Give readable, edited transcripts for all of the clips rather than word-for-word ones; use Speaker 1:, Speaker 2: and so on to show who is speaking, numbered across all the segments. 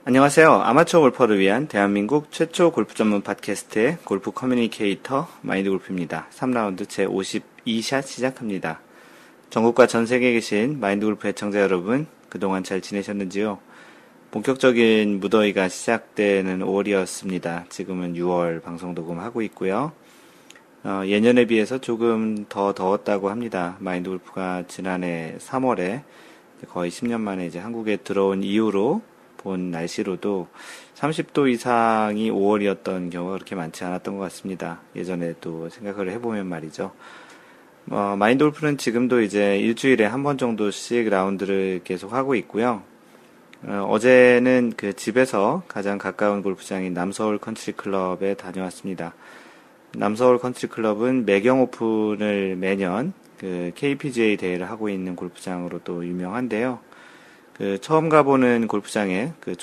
Speaker 1: 안녕하세요. 아마추어 골퍼를 위한 대한민국 최초 골프 전문 팟캐스트의 골프 커뮤니케이터 마인드 골프입니다. 3라운드 제 52샷 시작합니다. 전국과 전 세계에 계신 마인드 골프 애청자 여러분, 그동안 잘 지내셨는지요? 본격적인 무더위가 시작되는 5월이었습니다. 지금은 6월 방송 녹음하고 있고요. 예년에 비해서 조금 더 더웠다고 합니다. 마인드 골프가 지난해 3월에 거의 10년 만에 이제 한국에 들어온 이후로 본 날씨로도 30도 이상이 5월이었던 경우가 그렇게 많지 않았던 것 같습니다. 예전에 또 생각을 해보면 말이죠. 마인드 골프는 지금도 이제 일주일에 한 번 정도씩 라운드를 계속 하고 있고요. 어제는 그 집에서 가장 가까운 골프장인 남서울 컨트리 클럽에 다녀왔습니다. 남서울 컨트리 클럽은 매경 오픈을 매년 그 KPGA 대회를 하고 있는 골프장으로 또 유명한데요. 그 처음 가보는 골프장에 그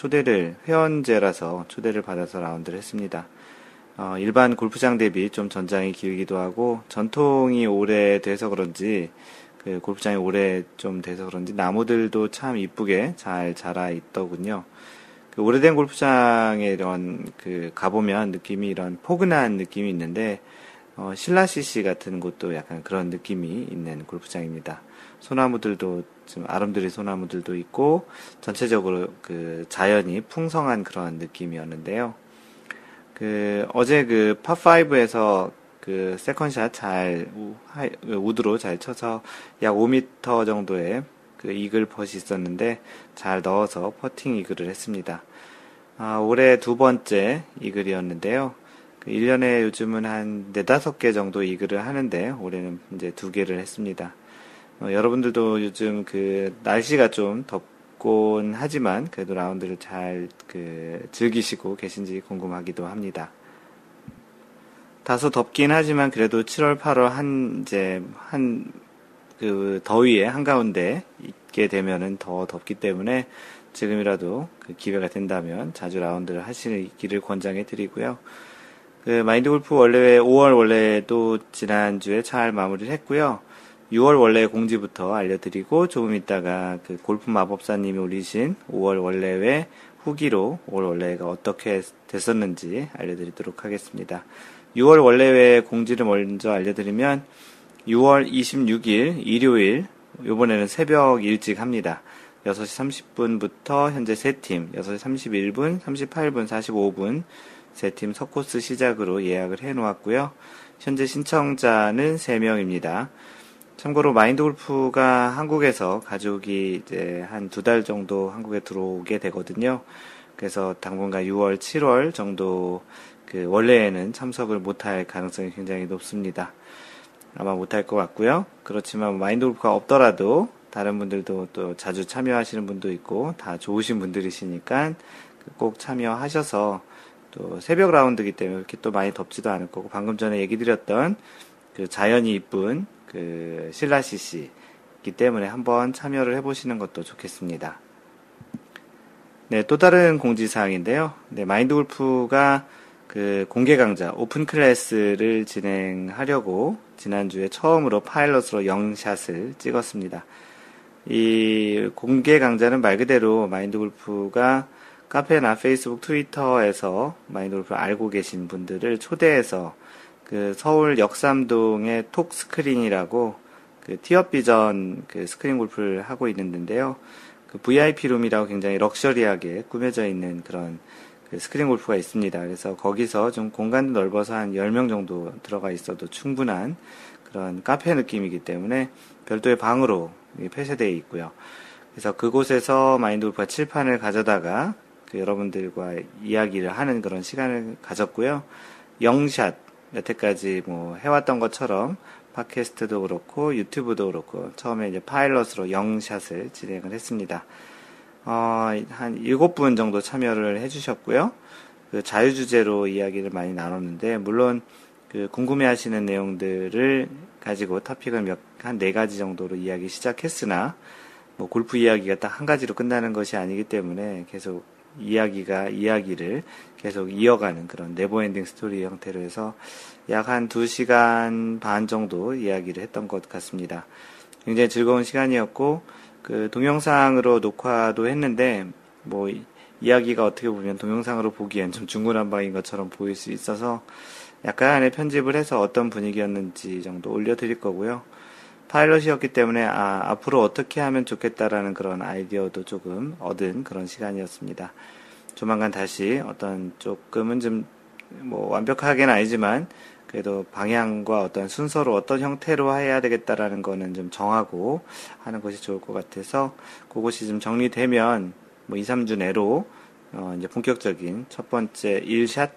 Speaker 1: 회원제라서 초대를 받아서 라운드를 했습니다. 일반 골프장 대비 좀 전장이 길기도 하고 전통이 오래돼서 그런지 그 골프장이 오래 좀 돼서 그런지 나무들도 참 이쁘게 잘 자라 있더군요. 그 오래된 골프장에 이런 그 가보면 느낌이 이런 포근한 느낌이 있는데 신라 CC 같은 곳도 약간 그런 느낌이 있는 골프장입니다. 소나무들도 좀 아름드리 소나무들도 있고 전체적으로 그 자연이 풍성한 그런 느낌이었는데요. 그 어제 그 파5에서 그 세컨샷 우드로 잘 쳐서 약 5m 정도의 그 이글 펫이 있었는데 잘 넣어서 퍼팅 이글을 했습니다. 올해 두 번째 이글이었는데요. 1년에 요즘은 한 4-5개 정도 이글을 하는데 올해는 이제 2개를 했습니다. 여러분들도 요즘 그 날씨가 좀 덥곤 하지만 그래도 라운드를 잘 즐기시고 계신지 궁금하기도 합니다. 다소 덥긴 하지만 그래도 7월, 8월 그 더위에 한가운데 있게 되면은 더 덥기 때문에 지금이라도 그 기회가 된다면 자주 라운드를 하시기를 권장해 드리고요. 그 마인드 골프 원래 5월 원래도 지난주에 잘 마무리를 했고요. 6월 원래 공지부터 알려드리고 조금 있다가 그 골프 마법사님이 올리신 5월 원래회 후기로 5월 원래가 어떻게 됐었는지 알려드리도록 하겠습니다. 6월 원래회 공지를 먼저 알려드리면 6월 26일 일요일 이번에는 새벽 일찍 합니다. 6시 30분부터 현재 3팀 6시 31분, 38분, 45분 3팀 서코스 시작으로 예약을 해놓았고요. 현재 신청자는 3명입니다. 참고로 마인드 골프가 한국에서 가족이 이제 한 2달 정도 한국에 들어오게 되거든요. 그래서 당분간 6월, 7월 정도 그 원래에는 참석을 못할 가능성이 굉장히 높습니다. 아마 못할 것 같고요. 그렇지만 마인드 골프가 없더라도 다른 분들도 또 자주 참여하시는 분도 있고 다 좋으신 분들이시니까 꼭 참여하셔서 또 새벽 라운드이기 때문에 그렇게 또 많이 덥지도 않을 거고 방금 전에 얘기 드렸던 그 자연이 이쁜 그 신라 CC이기 때문에 한번 참여를 해보시는 것도 좋겠습니다. 네, 또 다른 공지사항인데요. 네, 마인드 골프가 그 공개 강좌 오픈 클래스를 진행하려고 지난주에 처음으로 파일럿으로 0샷을 찍었습니다. 이 공개 강좌는 말 그대로 마인드 골프가 카페나 페이스북, 트위터에서 마인드 골프를 알고 계신 분들을 초대해서 그 서울 역삼동의 톡 스크린이라고 그 티업 비전 그 스크린 골프를 하고 있는데요. 그 VIP 룸이라고 굉장히 럭셔리하게 꾸며져 있는 그런 그 스크린 골프가 있습니다. 그래서 거기서 좀 공간도 넓어서 한 10명 정도 들어가 있어도 충분한 그런 카페 느낌이기 때문에 별도의 방으로 폐쇄되어 있고요. 그래서 그곳에서 마인드 골프가 칠판을 가져다가 그 여러분들과 이야기를 하는 그런 시간을 가졌고요. 0샷 여태까지 뭐 해왔던 것처럼 팟캐스트도 그렇고 유튜브도 그렇고 처음에 이제 파일럿으로 0샷을 진행을 했습니다. 한 7분 정도 참여를 해주셨고요. 그 자유주제로 이야기를 많이 나눴는데 물론 그 궁금해하시는 내용들을 가지고 토픽을 한 4가지 정도로 이야기 시작했으나 뭐 골프 이야기가 딱 한 가지로 끝나는 것이 아니기 때문에 계속 이야기를 계속 이어가는 그런 네버엔딩 스토리 형태로 해서 약 한 2시간 반 정도 이야기를 했던 것 같습니다. 굉장히 즐거운 시간이었고 그 동영상으로 녹화도 했는데 뭐 이야기가 어떻게 보면 동영상으로 보기엔 좀 중구난방인 것처럼 보일 수 있어서 약간의 편집을 해서 어떤 분위기였는지 정도 올려드릴 거고요. 파일럿이었기 때문에 앞으로 어떻게 하면 좋겠다라는 그런 아이디어도 조금 얻은 그런 시간이었습니다. 조만간 다시 어떤 조금은 좀 뭐 완벽하게는 아니지만 그래도 방향과 어떤 순서로 어떤 형태로 해야 되겠다라는 거는 좀 정하고 하는 것이 좋을 것 같아서 그것이 좀 정리되면 뭐 2, 3주 내로 이제 본격적인 첫 번째 1샷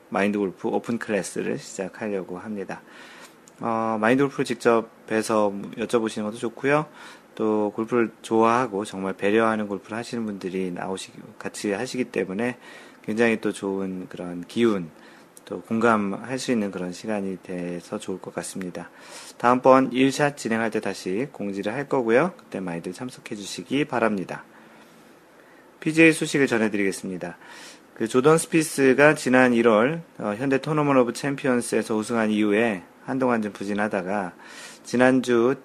Speaker 1: 마인드 골프 오픈 클래스를 시작하려고 합니다. 마인드 골프를 직접 뵈서 여쭤보시는 것도 좋고요. 또 골프를 좋아하고 정말 배려하는 골프를 하시는 분들이 같이 하시기 때문에 굉장히 또 좋은 그런 기운, 또 공감할 수 있는 그런 시간이 돼서 좋을 것 같습니다. 다음번 1샷 진행할 때 다시 공지를 할 거고요. 그때 많이들 참석해 주시기 바랍니다. PGA 소식을 전해드리겠습니다. 그 조던 스피스가 지난 1월 현대 토너먼트 오브 챔피언스에서 우승한 이후에 한동안 좀 부진하다가 지난주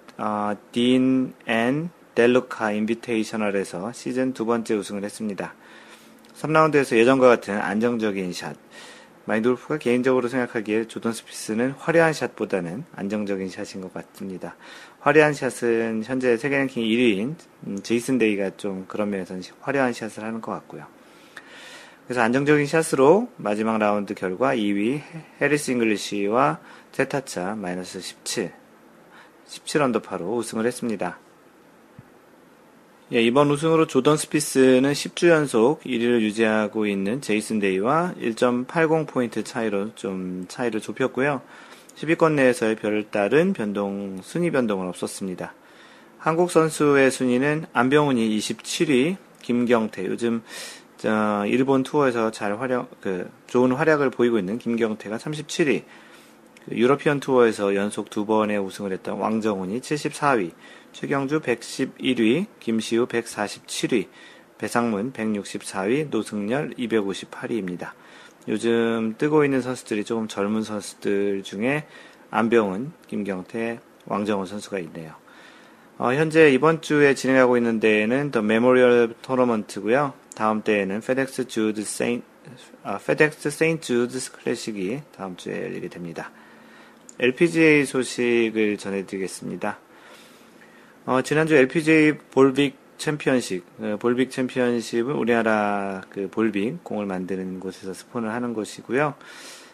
Speaker 1: 딘 앤 델루카 인비테이셔널에서 시즌 두 번째 우승을 했습니다. 3라운드에서 예전과 같은 안정적인 샷. 마인드 골프가 개인적으로 생각하기에 조던 스피스는 화려한 샷보다는 안정적인 샷인 것 같습니다. 화려한 샷은 현재 세계 랭킹 1위인 제이슨 데이가 좀 그런 면에서는 화려한 샷을 하는 것 같고요. 그래서 안정적인 샷으로 마지막 라운드 결과 2위 해리스 잉글리시와 세타차 마이너스 17 언더파로 우승을 했습니다. 예, 이번 우승으로 조던 스피스는 10주 연속 1위를 유지하고 있는 제이슨 데이와 1.80포인트 차이로 좀 차이를 좁혔고요. 10위권 내에서의 별다른 순위 변동은 없었습니다. 한국 선수의 순위는 안병훈이 27위, 김경태, 요즘 일본 투어에서 좋은 활약을 보이고 있는 김경태가 37위, 유러피언 투어에서 연속 2번의 우승을 했던 왕정훈이 74위, 최경주 111위, 김시우 147위, 배상문 164위, 노승열 258위입니다. 요즘 뜨고 있는 선수들이 조금 젊은 선수들 중에 안병훈, 김경태, 왕정훈 선수가 있네요. 현재 이번 주에 진행하고 있는 대회는 더 메모리얼 토너먼트고요. 다음 대회는 페덱스 세인트 주드스 클래식이 다음 주에 열리게 됩니다. LPGA 소식을 전해드리겠습니다. 지난주 LPGA 볼빅 챔피언십은 우리나라 그 볼빅 공을 만드는 곳에서 스폰을 하는 곳이고요.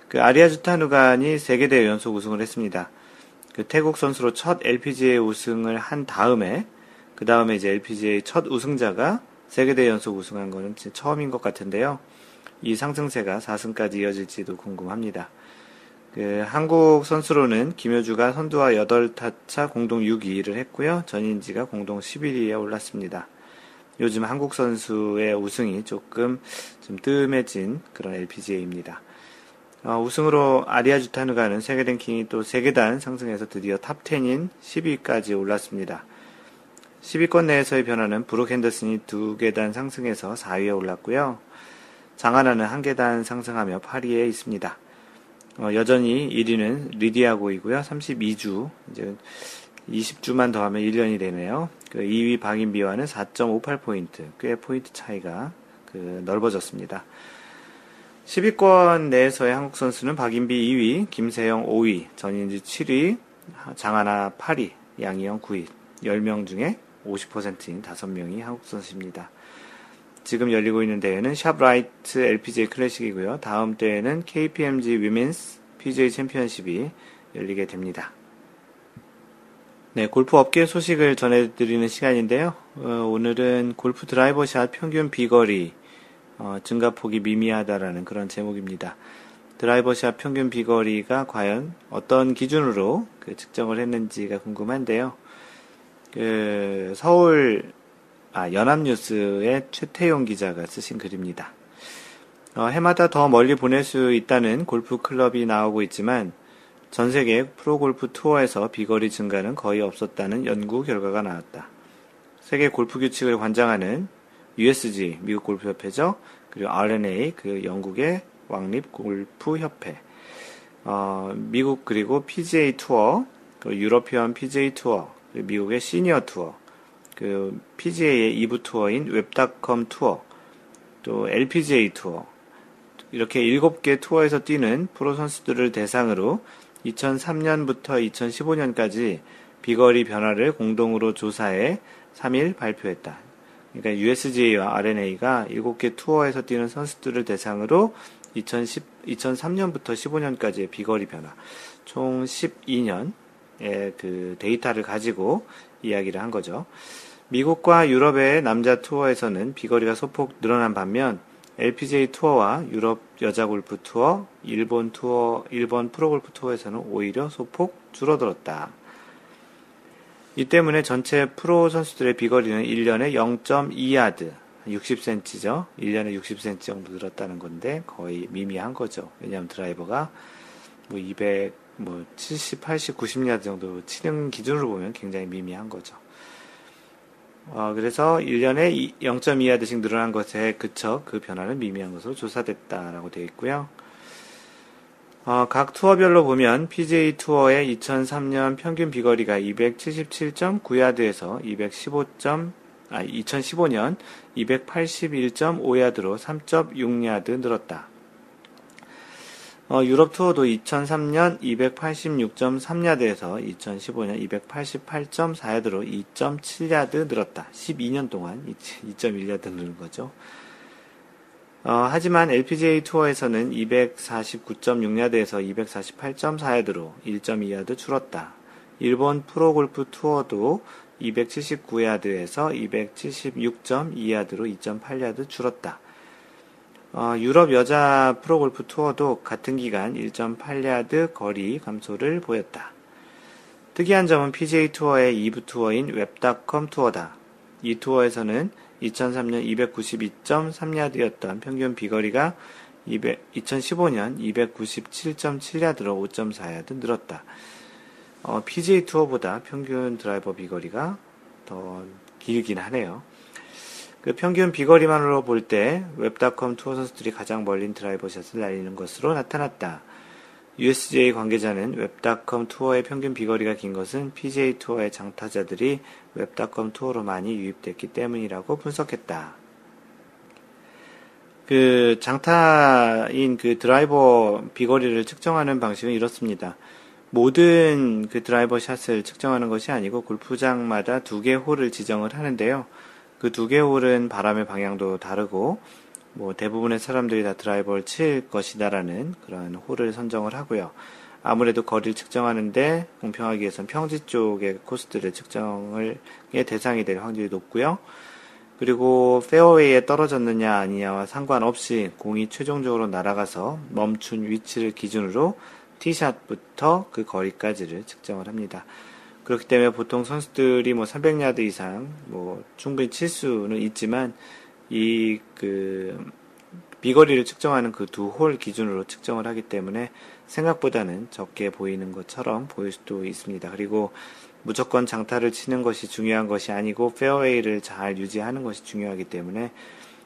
Speaker 1: 그 아리아 주타누간이 세계대회 연속 우승을 했습니다. 그 태국 선수로 첫 LPGA 우승을 한 다음에 그 다음에 이제 LPGA 첫 우승자가 세계대회 연속 우승한 거는 진짜 처음인 것 같은데요. 이 상승세가 4승까지 이어질지도 궁금합니다. 그 한국 선수로는 김효주가 선두와 8타차 공동 6위를 했고요. 전인지가 공동 11위에 올랐습니다. 요즘 한국 선수의 우승이 조금 좀 뜸해진 그런 LPGA입니다. 우승으로 아리아 주타누가는 세계 랭킹이 또 3계단 상승해서 드디어 탑10인 10위까지 올랐습니다. 10위권 내에서의 변화는 브룩 핸더슨이 2계단 상승해서 4위에 올랐고요. 장하나는 1계단 상승하며 8위에 있습니다. 여전히 1위는 리디아고이고요. 32주, 이제 20주만 더하면 1년이 되네요. 그 2위 박인비와는 4.58포인트, 꽤 포인트 차이가 넓어졌습니다. 10위권 내에서의 한국 선수는 박인비 2위, 김세영 5위, 전인지 7위, 장하나 8위, 양희영 9위, 10명 중에 50%인 5명이 한국 선수입니다. 지금 열리고 있는 대회는 샵라이트 LPGA 클래식이고요. 다음 대회는 KPMG 위멘스 PGA 챔피언십이 열리게 됩니다. 네, 골프 업계 소식을 전해드리는 시간인데요. 오늘은 골프 드라이버샷 평균 비거리 증가폭이 미미하다라는 그런 제목입니다. 드라이버샷 평균 비거리가 과연 어떤 기준으로 측정을 했는지가 궁금한데요. 연합뉴스의 최태용 기자가 쓰신 글입니다. 해마다 더 멀리 보낼 수 있다는 골프 클럽이 나오고 있지만 전 세계 프로골프 투어에서 비거리 증가는 거의 없었다는 연구 결과가 나왔다. 세계 골프 규칙을 관장하는 USG, 미국 골프협회죠. 그리고 RNA, 그 영국의 왕립 골프협회, 미국 그리고 PGA 투어, 유러피언 PGA 투어, 미국의 시니어 투어, PGA의 2부 투어인 웹닷컴 투어, 또 LPGA 투어, 이렇게 7개 투어에서 뛰는 프로 선수들을 대상으로 2003년부터 2015년까지 비거리 변화를 공동으로 조사해 3일 발표했다. 그러니까 USGA와 RNA가 7개 투어에서 뛰는 선수들을 대상으로 2003년부터 15년까지의 비거리 변화, 총 12년의 그 데이터를 가지고 이야기를 한 거죠. 미국과 유럽의 남자 투어에서는 비거리가 소폭 늘어난 반면 LPGA 투어와 유럽 여자 골프 투어, 일본 프로골프 투어에서는 오히려 소폭 줄어들었다. 이 때문에 전체 프로 선수들의 비거리는 1년에 0.2야드, 60cm죠. 1년에 60cm 정도 늘었다는 건데 거의 미미한 거죠. 왜냐하면 드라이버가 70, 80, 90야드 정도 치는 기준으로 보면 굉장히 미미한 거죠. 그래서 1년에 0.2야드씩 늘어난 것에 그쳐 그 변화는 미미한 것으로 조사됐다라고 되어 있고요. 각 투어별로 보면 PGA 투어의 2003년 평균 비거리가 277.9야드에서 2015년 281.5야드로 3.6야드 늘었다. 유럽 투어도 2003년 286.3야드에서 2015년 288.4야드로 2.7야드 늘었다. 12년 동안 2.1야드 늘은 거죠. 하지만 LPGA 투어에서는 249.6야드에서 248.4야드로 1.2야드 줄었다. 일본 프로골프 투어도 279야드에서 276.2야드로 2.8야드 줄었다. 유럽 여자 프로골프 투어도 같은 기간 1.8야드 거리 감소를 보였다. 특이한 점은 PGA 투어의 2부 투어인 웹닷컴 투어다. 이 투어에서는 2003년 292.3야드였던 평균 비거리가 2015년 297.7야드로 5.4야드 늘었다. PGA 투어보다 평균 드라이버 비거리가 더 길긴 하네요. 그 평균 비거리만으로 볼 때 웹닷컴 투어 선수들이 가장 멀린 드라이버 샷을 날리는 것으로 나타났다. USGA 관계자는 웹닷컴 투어의 평균 비거리가 긴 것은 PGA 투어의 장타자들이 웹닷컴 투어로 많이 유입됐기 때문이라고 분석했다. 그 장타인 그 드라이버 비거리를 측정하는 방식은 이렇습니다. 모든 그 드라이버 샷을 측정하는 것이 아니고 골프장마다 2개 홀을 지정을 하는데요. 그 2개 홀은 바람의 방향도 다르고 대부분의 사람들이 다 드라이버를 칠 것이다라는 그런 홀을 선정을 하고요. 아무래도 거리를 측정하는데 공평하기 위해서는 평지 쪽의 코스들을 측정의 대상이 될 확률이 높고요. 그리고 페어웨이에 떨어졌느냐 아니냐와 상관없이 공이 최종적으로 날아가서 멈춘 위치를 기준으로 티샷부터 그 거리까지를 측정을 합니다. 그렇기 때문에 보통 선수들이 300야드 이상 충분히 칠 수는 있지만 비거리를 측정하는 그 2홀 기준으로 측정을 하기 때문에 생각보다는 적게 보이는 것처럼 보일 수도 있습니다. 그리고 무조건 장타를 치는 것이 중요한 것이 아니고 페어웨이를 잘 유지하는 것이 중요하기 때문에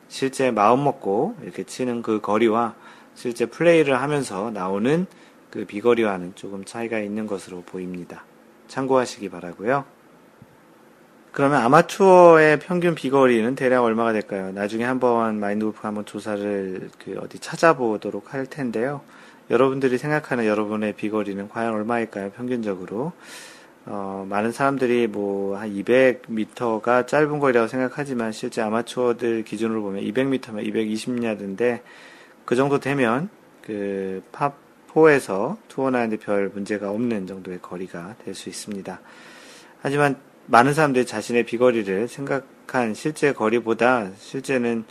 Speaker 1: 실제 마음 먹고 이렇게 치는 그 거리와 실제 플레이를 하면서 나오는 그 비거리와는 조금 차이가 있는 것으로 보입니다. 참고하시기 바라고요. 그러면 아마추어의 평균 비거리는 대략 얼마가 될까요? 나중에 한번 마인드골프가 한번 조사를 어디 찾아보도록 할 텐데요. 여러분들이 생각하는 여러분의 비거리는 과연 얼마일까요? 평균적으로. 많은 사람들이 한 200m가 짧은 거리라고 생각하지만 실제 아마추어들 기준으로 보면 200m면 220야드인데 그 정도 되면 파4에서 투어 나는데 별 문제가 없는 정도의 거리가 될 수 있습니다. 하지만 많은 사람들이 자신의 비거리를 생각한 실제 거리보다 실제는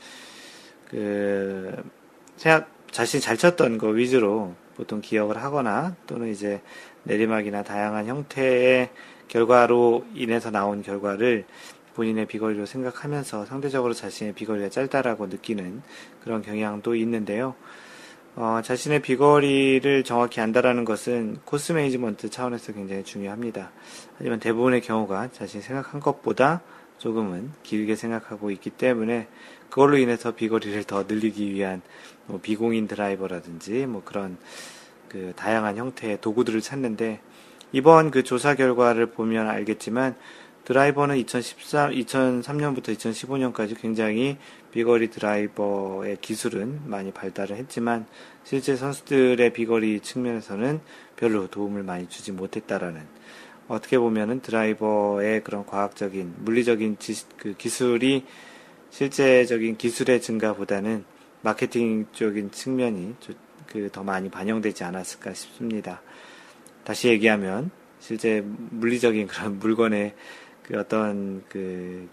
Speaker 1: 자신이 잘 쳤던 거 위주로 보통 기억을 하거나 또는 이제 내리막이나 다양한 형태의 결과로 인해서 나온 결과를 본인의 비거리로 생각하면서 상대적으로 자신의 비거리가 짧다라고 느끼는 그런 경향도 있는데요. 자신의 비거리를 정확히 안다라는 것은 코스 매니지먼트 차원에서 굉장히 중요합니다. 하지만 대부분의 경우가 자신이 생각한 것보다 조금은 길게 생각하고 있기 때문에 그걸로 인해서 비거리를 더 늘리기 위한 비공인 드라이버라든지 그런 다양한 형태의 도구들을 찾는데 이번 그 조사 결과를 보면 알겠지만 드라이버는 2003년부터 2015년까지 굉장히 비거리 드라이버의 기술은 많이 발달을 했지만 실제 선수들의 비거리 측면에서는 별로 도움을 많이 주지 못했다라는, 어떻게 보면은 드라이버의 그런 과학적인 물리적인 기술이 실제적인 기술의 증가보다는 마케팅적인 측면이 더 많이 반영되지 않았을까 싶습니다. 다시 얘기하면 실제 물리적인 그런 물건의 어떤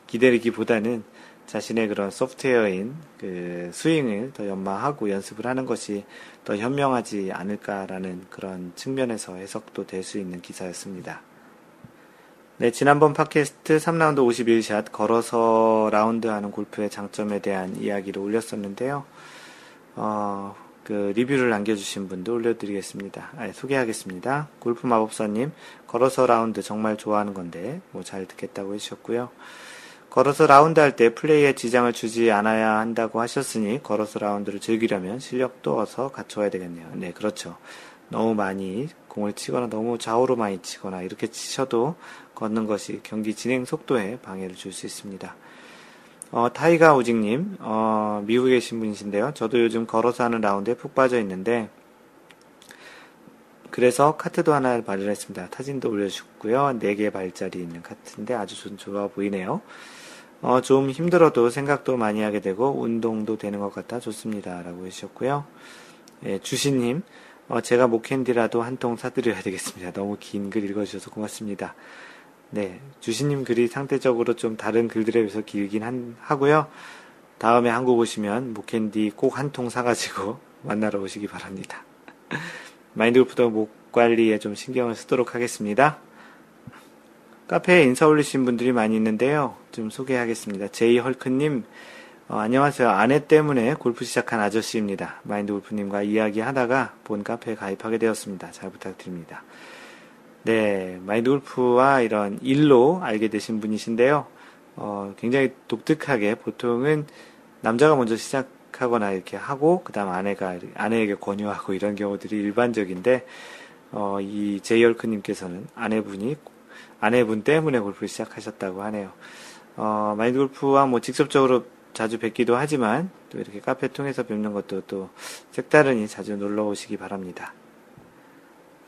Speaker 1: 기대기보다는 자신의 그런 소프트웨어인 스윙을 더 연마하고 연습을 하는 것이 더 현명하지 않을까라는 그런 측면에서 해석도 될 수 있는 기사였습니다. 네, 지난번 팟캐스트 3라운드 51샷 걸어서 라운드 하는 골프의 장점에 대한 이야기를 올렸었는데요. 리뷰를 남겨주신 분도 올려드리겠습니다. 소개하겠습니다. 골프 마법사님, 걸어서 라운드 정말 좋아하는 건데, 잘 듣겠다고 해주셨고요. 걸어서 라운드 할 때 플레이에 지장을 주지 않아야 한다고 하셨으니, 걸어서 라운드를 즐기려면 실력도 어서 갖춰야 되겠네요. 네, 그렇죠. 너무 많이 공을 치거나 너무 좌우로 많이 치거나 이렇게 치셔도 걷는 것이 경기 진행 속도에 방해를 줄 수 있습니다. 타이가 오직님, 미국에 계신 분이신데요. 저도 요즘 걸어서 하는 라운드에 푹 빠져 있는데, 그래서 카트도 하나 마련했습니다. 사진도 올려주셨고요. 4개 발짜리 있는 카트인데 아주 좋아 보이네요. 좀 힘들어도 생각도 많이 하게 되고, 운동도 되는 것 같아 좋습니다. 라고 해주셨고요. 예, 주시님, 제가 목캔디라도 한 통 사드려야 되겠습니다. 너무 긴 글 읽어주셔서 고맙습니다. 네, 주시님 글이 상대적으로 좀 다른 글들에 비해서 길긴 하고요. 다음에 한국 오시면 목캔디 꼭 한 통 사가지고 만나러 오시기 바랍니다. 마인드골프도 목 관리에 좀 신경을 쓰도록 하겠습니다. 카페에 인사 올리신 분들이 많이 있는데요. 좀 소개하겠습니다. 제이헐크님, 안녕하세요. 아내 때문에 골프 시작한 아저씨입니다. 마인드골프님과 이야기하다가 본 카페에 가입하게 되었습니다. 잘 부탁드립니다. 네, 마인드골프와 이런 일로 알게 되신 분이신데요. 굉장히 독특하게 보통은 남자가 먼저 시작하거나 이렇게 하고, 그 다음 아내에게 권유하고 이런 경우들이 일반적인데, 이 제이얼크님께서는 아내분 때문에 골프를 시작하셨다고 하네요. 마인드골프와 직접적으로 자주 뵙기도 하지만, 또 이렇게 카페 통해서 뵙는 것도 또 색다르니 자주 놀러 오시기 바랍니다.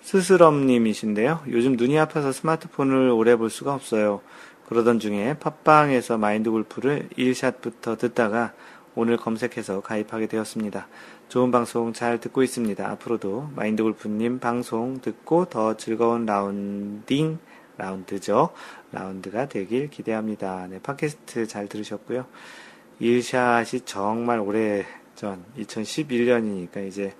Speaker 1: 스스럼님이신데요. 요즘 눈이 아파서 스마트폰을 오래 볼 수가 없어요. 그러던 중에 팟빵에서 마인드골프를 1샷부터 듣다가 오늘 검색해서 가입하게 되었습니다. 좋은 방송 잘 듣고 있습니다. 앞으로도 마인드골프님 방송 듣고 더 즐거운 라운드가 되길 기대합니다. 네, 팟캐스트 잘 들으셨고요. 1샷이 정말 오래전 2011년이니까 이제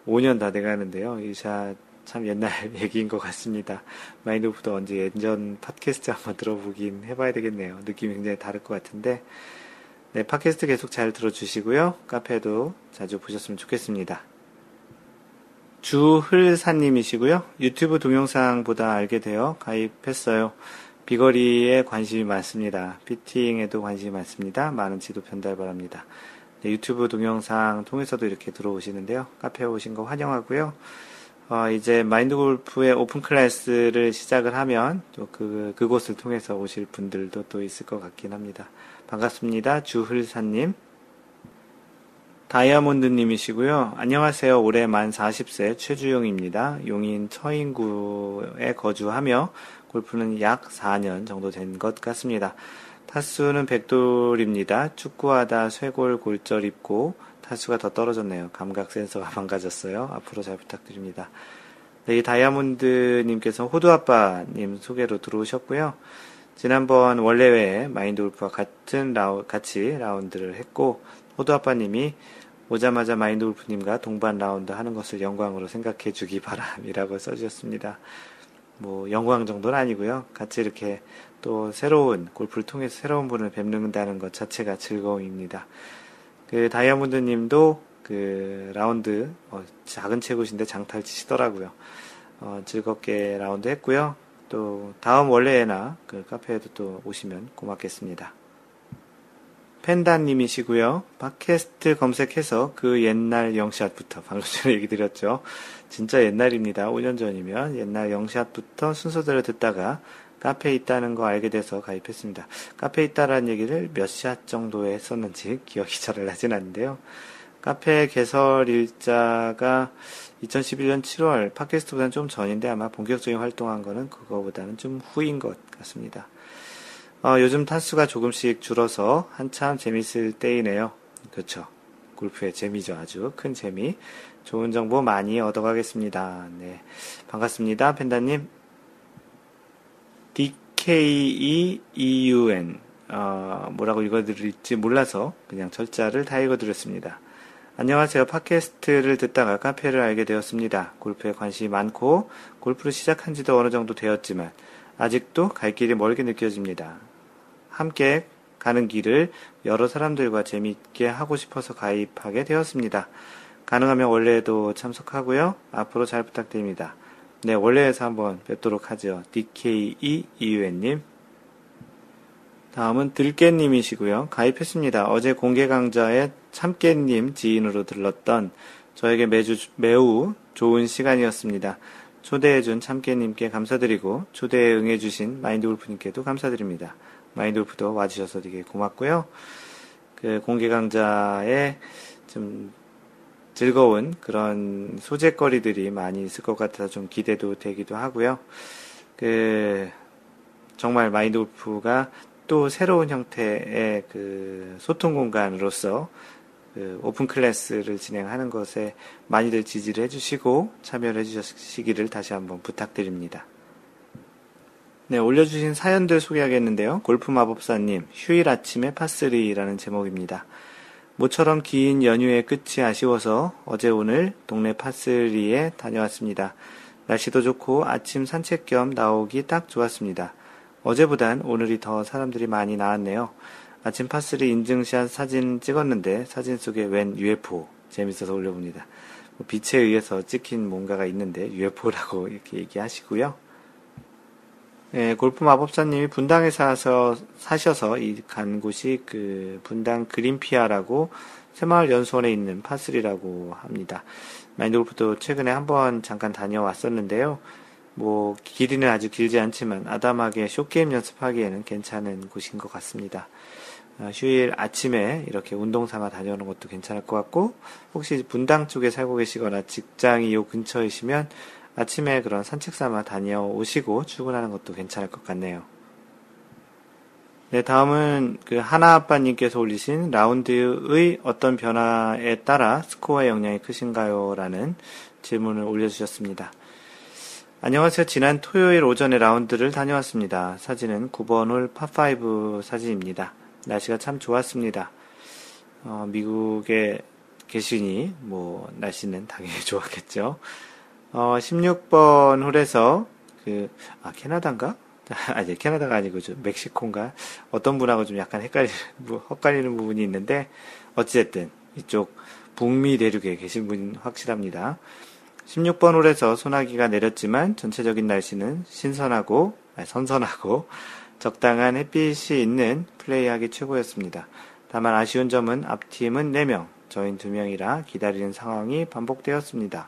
Speaker 1: 5년 다 돼가는데요. 1샷 참 옛날 얘기인 것 같습니다. 마인드골프도 언제 예전 팟캐스트 한번 들어보긴 해봐야 되겠네요. 느낌이 굉장히 다를 것 같은데, 네, 팟캐스트 계속 잘 들어주시고요. 카페도 자주 보셨으면 좋겠습니다. 주ህል사님이시고요. 유튜브 동영상보다 알게 되어 가입했어요. 비거리에 관심이 많습니다. 피팅에도 관심이 많습니다. 많은 지도 편달 바랍니다. 네, 유튜브 동영상 통해서도 이렇게 들어오시는데요. 카페에 오신 거 환영하고요. 이제 마인드골프의 오픈 클래스를 시작을 하면 또 그곳을 통해서 오실 분들도 또 있을 것 같긴 합니다. 반갑습니다. 주ህል사님. 다이아몬드님이시고요. 안녕하세요. 올해 만 40세 최주용입니다. 용인 처인구에 거주하며 골프는 약 4년 정도 된 것 같습니다. 타수는 백돌입니다. 축구하다 쇄골 골절 입고 타수가 더 떨어졌네요. 감각 센서가 망가졌어요. 앞으로 잘 부탁드립니다. 네, 이 다이아몬드님께서 호두아빠님 소개로 들어오셨고요. 지난번 원래회에 마인드골프와 같이 라운드를 했고, 호두아빠님이 오자마자 마인드골프님과 동반 라운드 하는 것을 영광으로 생각해 주기 바람이라고 써주셨습니다. 영광 정도는 아니고요. 같이 이렇게 또 새로운 골프를 통해서 새로운 분을 뵙는다는 것 자체가 즐거움입니다. 다이아몬드 님도 라운드, 작은 체구신데 장타를 치시더라고요. 즐겁게 라운드 했고요. 또, 다음 원래나 카페에도 또 오시면 고맙겠습니다. 펜다님이시고요. 팟캐스트 검색해서 옛날 영샷부터, 방금 전에 얘기 드렸죠. 진짜 옛날입니다. 5년 전이면 옛날 영샷부터 순서대로 듣다가 카페에 있다는 거 알게 돼서 가입했습니다. 카페에 있다라는 얘기를 몇 샷 정도에 했었는지 기억이 잘 나진 않는데요. 카페 개설 일자가 2011년 7월, 팟캐스트보다는 좀 전인데 아마 본격적인 활동한 거는 그거보다는 좀 후인 것 같습니다. 요즘 타수가 조금씩 줄어서 한참 재밌을 때이네요. 그렇죠. 골프의 재미죠. 아주 큰 재미. 좋은 정보 많이 얻어가겠습니다. 네. 반갑습니다. 펜다님. DKEEUN. 뭐라고 읽어드릴지 몰라서 그냥 철자를 다 읽어드렸습니다. 안녕하세요. 팟캐스트를 듣다가 카페를 알게 되었습니다. 골프에 관심이 많고 골프를 시작한 지도 어느 정도 되었지만 아직도 갈 길이 멀게 느껴집니다. 함께 가는 길을 여러 사람들과 재미있게 하고 싶어서 가입하게 되었습니다. 가능하면 원래에도 참석하고요. 앞으로 잘 부탁드립니다. 네, 원래에서 한번 뵙도록 하죠. DKEEUN님. 다음은 들깨님이시고요. 가입했습니다. 어제 공개 강좌에 참깨님 지인으로 들렀던 저에게 매우 좋은 시간이었습니다. 초대해준 참깨님께 감사드리고 초대에 응해주신 마인드골프님께도 감사드립니다. 마인드골프도 와주셔서 되게 고맙고요. 그 공개 강좌에 좀 즐거운 그런 소재거리들이 많이 있을 것 같아서 좀 기대도 되기도 하고요. 정말 마인드골프가 또 새로운 형태의 그 소통 공간으로서 그 오픈 클래스를 진행하는 것에 많이들 지지를 해주시고 참여를 해주시기를 다시 한번 부탁드립니다. 네, 올려주신 사연들 소개하겠는데요. 골프 마법사님, 휴일 아침의 파3라는 제목입니다. 모처럼 긴 연휴의 끝이 아쉬워서 어제 오늘 동네 파3에 다녀왔습니다. 날씨도 좋고 아침 산책 겸 나오기 딱 좋았습니다. 어제보단 오늘이 더 사람들이 많이 나왔네요. 아침 파3 인증샷 사진 찍었는데 사진 속에 웬 UFO 재밌어서 올려봅니다. 빛에 의해서 찍힌 뭔가가 있는데 UFO라고 이렇게 얘기하시고요. 네, 골프 마법사님이 분당에 사셔서 간 곳이 그 분당 그린피아라고 새마을 연수원에 있는 파3라고 합니다. 마인드골프도 최근에 한번 잠깐 다녀왔었는데요. 길이는 아주 길지 않지만 아담하게 숏게임 연습하기에는 괜찮은 곳인 것 같습니다. 휴일 아침에 이렇게 운동 삼아 다녀오는 것도 괜찮을 것 같고, 혹시 분당 쪽에 살고 계시거나 직장이 요 근처이시면 아침에 그런 산책 삼아 다녀오시고 출근하는 것도 괜찮을 것 같네요. 네, 다음은 그 하나아빠님께서 올리신 라운드의 어떤 변화에 따라 스코어의 영향이 크신가요? 라는 질문을 올려주셨습니다. 안녕하세요. 지난 토요일 오전에 라운드를 다녀왔습니다. 사진은 9번 홀 파5 사진입니다. 날씨가 참 좋았습니다. 미국에 계시니 날씨는 당연히 좋았겠죠. 16번 홀에서 캐나다인가? 아니, 캐나다가 아니고 멕시코인가? 어떤 분하고 좀 약간 헷갈리는 부분이 있는데 어찌됐든 이쪽 북미 대륙에 계신 분 확실합니다. 16번 홀에서 소나기가 내렸지만 전체적인 날씨는 선선하고 적당한 햇빛이 있는 플레이하기 최고였습니다. 다만 아쉬운 점은 앞팀은 4명, 저희는 2명이라 기다리는 상황이 반복되었습니다.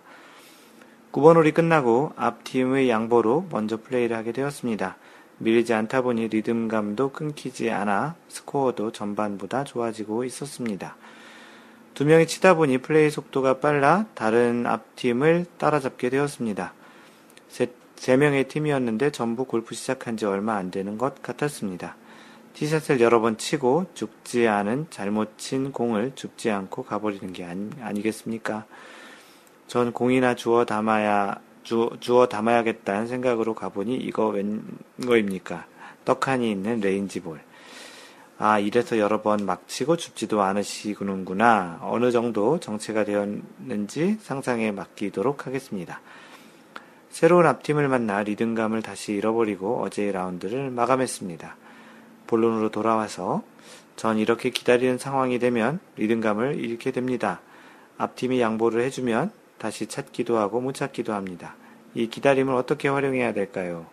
Speaker 1: 9번 홀이 끝나고 앞팀의 양보로 먼저 플레이를 하게 되었습니다. 밀리지 않다 보니 리듬감도 끊기지 않아 스코어도 전반보다 좋아지고 있었습니다. 2명이 치다 보니 플레이 속도가 빨라 다른 앞팀을 따라잡게 되었습니다. 3명의 팀이었는데 전부 골프 시작한 지 얼마 안 되는 것 같았습니다. 티샷을 여러 번 치고 죽지 않은 잘못 친 공을 죽지 않고 가버리는 게 아니겠습니까? 전 공이나 주워 담아야겠다는 생각으로 가보니 이거 웬 거입니까? 떡하니 있는 레인지볼. 이래서 여러 번 막 치고 줍지도 않으시는구나. 어느 정도 정체가 되었는지 상상에 맡기도록 하겠습니다. 새로운 앞팀을 만나 리듬감을 다시 잃어버리고 어제의 라운드를 마감했습니다. 본론으로 돌아와서 전 이렇게 기다리는 상황이 되면 리듬감을 잃게 됩니다. 앞팀이 양보를 해주면 다시 찾기도 하고 못 찾기도 합니다. 이 기다림을 어떻게 활용해야 될까요?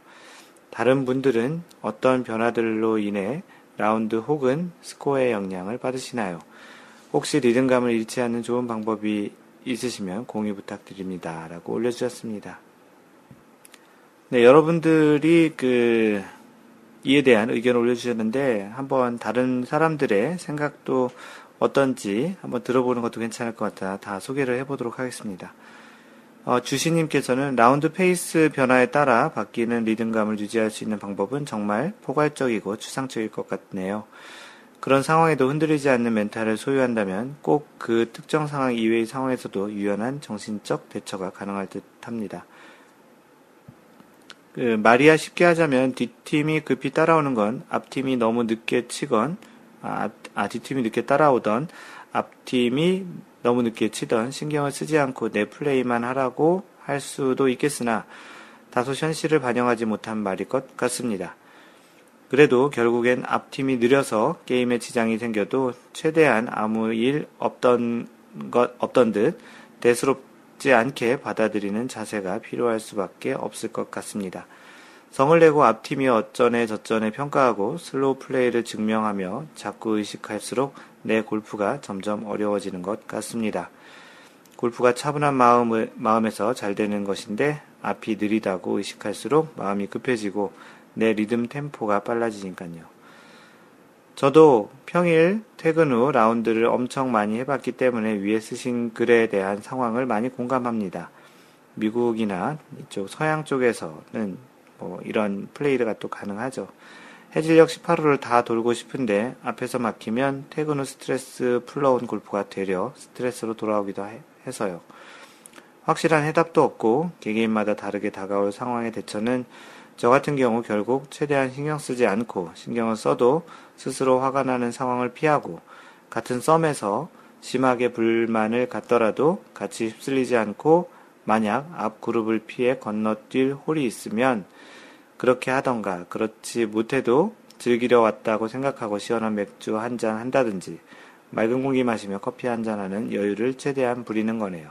Speaker 1: 다른 분들은 어떤 변화들로 인해 라운드 혹은 스코어의 영향을 받으시나요? 혹시 리듬감을 잃지 않는 좋은 방법이 있으시면 공유 부탁드립니다. 라고 올려주셨습니다. 네, 여러분들이 이에 대한 의견을 올려주셨는데 한번 다른 사람들의 생각도 어떤지 한번 들어보는 것도 괜찮을 것 같아 다 소개를 해보도록 하겠습니다. 주시님께서는 라운드 페이스 변화에 따라 바뀌는 리듬감을 유지할 수 있는 방법은 정말 포괄적이고 추상적일 것 같네요. 그런 상황에도 흔들리지 않는 멘탈을 소유한다면 꼭 그 특정 상황 이외의 상황에서도 유연한 정신적 대처가 가능할 듯 합니다. 말이야 쉽게 하자면 뒷팀이 급히 따라오는 건 앞팀이 너무 늦게 치건 뒷팀이 늦게 따라오던 앞팀이 너무 늦게 치던 신경을 쓰지 않고 내 플레이만 하라고 할 수도 있겠으나 다소 현실을 반영하지 못한 말일 것 같습니다. 그래도 결국엔 앞팀이 느려서 게임에 지장이 생겨도 최대한 아무 일 없던 듯 대수롭지 않게 받아들이는 자세가 필요할 수밖에 없을 것 같습니다. 성을 내고 앞팀이 어쩌네 저쩌네 평가하고 슬로우 플레이를 증명하며 자꾸 의식할수록 내 골프가 점점 어려워지는 것 같습니다. 골프가 차분한 마음에서 잘 되는 것인데 앞이 느리다고 의식할수록 마음이 급해지고 내 리듬 템포가 빨라지니까요. 저도 평일 퇴근 후 라운드를 엄청 많이 해봤기 때문에 위에 쓰신 글에 대한 상황을 많이 공감합니다. 미국이나 이쪽 서양 쪽에서는 이런 플레이가 또 가능하죠. 해질녘 18호를 다 돌고 싶은데 앞에서 막히면 퇴근 후 스트레스 풀러온 골프가 되려 스트레스로 돌아오기도 해서요. 확실한 해답도 없고 개개인마다 다르게 다가올 상황의 대처는 저 같은 경우 결국 최대한 신경 쓰지 않고 신경을 써도 스스로 화가 나는 상황을 피하고 같은 썸에서 심하게 불만을 갖더라도 같이 휩쓸리지 않고 만약 앞 그룹을 피해 건너뛸 홀이 있으면 그렇게 하던가 그렇지 못해도 즐기려 왔다고 생각하고 시원한 맥주 한잔 한다든지 맑은 공기 마시며 커피 한잔 하는 여유를 최대한 부리는 거네요.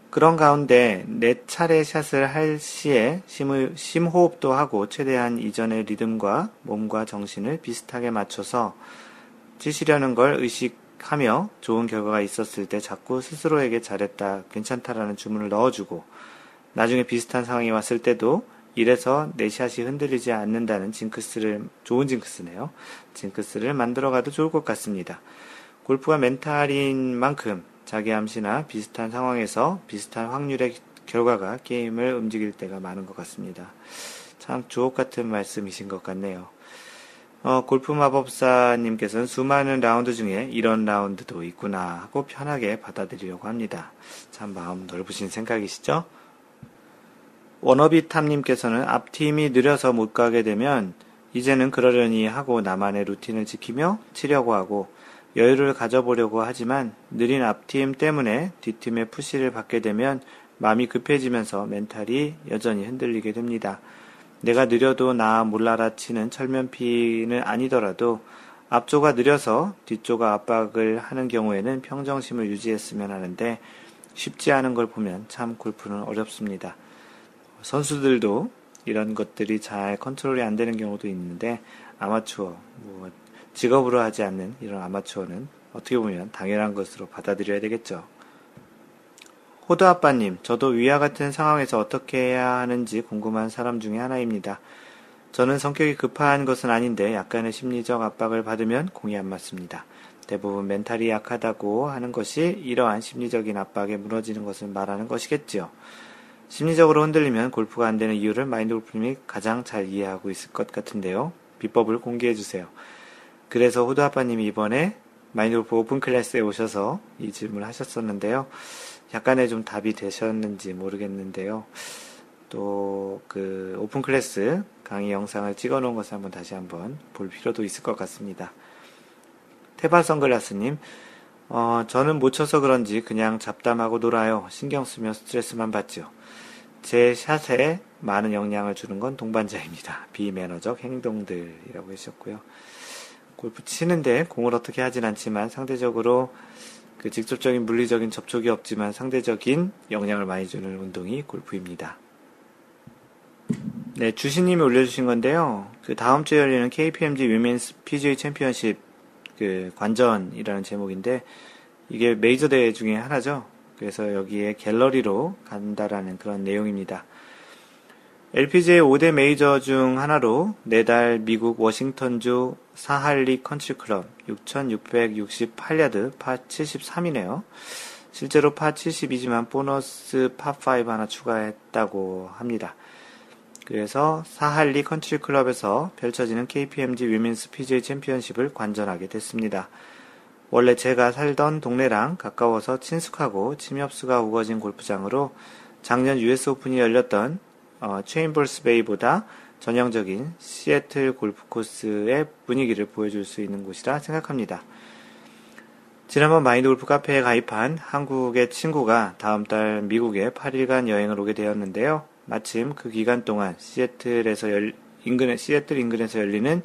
Speaker 1: 그런 가운데 내 차례 샷을 할 시에 심호흡도 하고 최대한 이전의 리듬과 몸과 정신을 비슷하게 맞춰서 치시려는 걸 의식하며 좋은 결과가 있었을 때 자꾸 스스로에게 잘했다, 괜찮다라는 주문을 넣어주고 나중에 비슷한 상황이 왔을 때도 이래서 내 샷이 흔들리지 않는다는 좋은 징크스네요. 징크스를 만들어가도 좋을 것 같습니다. 골프가 멘탈인 만큼 자기 암시나 비슷한 상황에서 비슷한 확률의 결과가 게임을 움직일 때가 많은 것 같습니다. 참 주옥 같은 말씀이신 것 같네요. 골프 마법사님께서는 수많은 라운드 중에 이런 라운드도 있구나 하고 편하게 받아들이려고 합니다. 참 마음 넓으신 생각이시죠? 워너비탐님께서는 앞팀이 느려서 못 가게 되면 이제는 그러려니 하고 나만의 루틴을 지키며 치려고 하고 여유를 가져보려고 하지만 느린 앞팀 때문에 뒷팀의 푸시를 받게 되면 마음이 급해지면서 멘탈이 여전히 흔들리게 됩니다. 내가 느려도 나 몰라라 치는 철면피는 아니더라도 앞조가 느려서 뒷조가 압박을 하는 경우에는 평정심을 유지했으면 하는데 쉽지 않은 걸 보면 참 골프는 어렵습니다. 선수들도 이런 것들이 잘 컨트롤이 안 되는 경우도 있는데 아마추어, 직업으로 하지 않는 이런 아마추어는 어떻게 보면 당연한 것으로 받아들여야 되겠죠. 호두아빠님, 저도 위와 같은 상황에서 어떻게 해야 하는지 궁금한 사람 중에 하나입니다. 저는 성격이 급한 것은 아닌데 약간의 심리적 압박을 받으면 공이 안 맞습니다. 대부분 멘탈이 약하다고 하는 것이 이러한 심리적인 압박에 무너지는 것을 말하는 것이겠지요. 심리적으로 흔들리면 골프가 안 되는 이유를 마인드 골프님이 가장 잘 이해하고 있을 것 같은데요. 비법을 공개해 주세요. 그래서 호두아빠님이 이번에 마인드 골프 오픈 클래스에 오셔서 이 질문을 하셨었는데요. 약간의 좀 답이 되셨는지 모르겠는데요. 또 그 오픈 클래스 강의 영상을 찍어 놓은 것을 다시 한번 볼 필요도 있을 것 같습니다. 테바 선글라스님, 저는 못 쳐서 그런지 그냥 잡담하고 놀아요. 신경 쓰며 스트레스만 받죠. 제 샷에 많은 영향을 주는 건 동반자입니다. 비매너적 행동들이라고 하셨고요. 골프 치는데 공을 어떻게 하진 않지만 상대적으로 그 직접적인 물리적인 접촉이 없지만 상대적인 영향을 많이 주는 운동이 골프입니다. 네, 주신님이 올려주신 건데요. 그 다음 주에 열리는 KPMG 위멘스 PGA 챔피언십 그 관전이라는 제목인데 이게 메이저 대회 중에 하나죠. 그래서 여기에 갤러리로 간다라는 그런 내용입니다. LPGA 5대 메이저 중 하나로 내달 미국 워싱턴주 사할리 컨트리클럽 6,668야드 파 73이네요. 실제로 파 72지만 보너스 파5 하나 추가했다고 합니다. 그래서 사할리 컨트리클럽에서 펼쳐지는 KPMG 위민스 PGA 챔피언십을 관전하게 됐습니다. 원래 제가 살던 동네랑 가까워서 친숙하고 침엽수가 우거진 골프장으로 작년 US 오픈이 열렸던 체인버스 베이보다 전형적인 시애틀 골프 코스의 분위기를 보여줄 수 있는 곳이라 생각합니다. 지난번 마인드 골프 카페에 가입한 한국의 친구가 다음 달 미국에 8일간 여행을 오게 되었는데요. 마침 그 기간 동안 시애틀 인근에서 열리는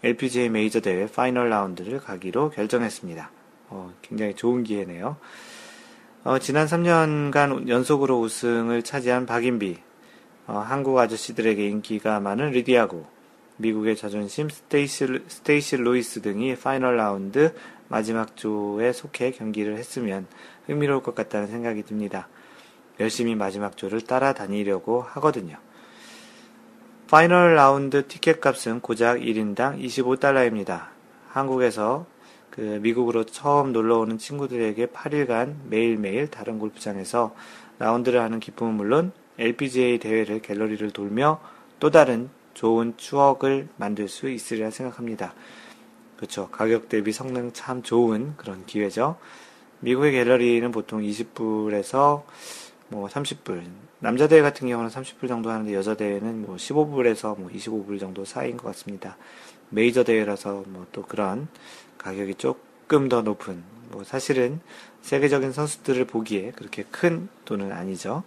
Speaker 1: LPGA 메이저 대회 파이널 라운드를 가기로 결정했습니다. 굉장히 좋은 기회네요. 지난 3년간 연속으로 우승을 차지한 박인비, 한국 아저씨들에게 인기가 많은 리디아고, 미국의 자존심 스테이시 루이스 등이 파이널 라운드 마지막 조에 속해 경기를 했으면 흥미로울 것 같다는 생각이 듭니다. 열심히 마지막 조를 따라다니려고 하거든요. 파이널 라운드 티켓 값은 고작 1인당 25달러입니다. 한국에서 미국으로 처음 놀러오는 친구들에게 8일간 매일매일 다른 골프장에서 라운드를 하는 기쁨은 물론 LPGA 대회를 갤러리를 돌며 또 다른 좋은 추억을 만들 수 있으리라 생각합니다. 그렇죠. 가격 대비 성능 참 좋은 그런 기회죠. 미국의 갤러리는 보통 20불에서 30불. 남자 대회 같은 경우는 30불 정도 하는데 여자 대회는 15불에서 25불 정도 사이인 것 같습니다. 메이저 대회라서 또 그런 가격이 조금 더 높은, 사실은 세계적인 선수들을 보기에 그렇게 큰 돈은 아니죠.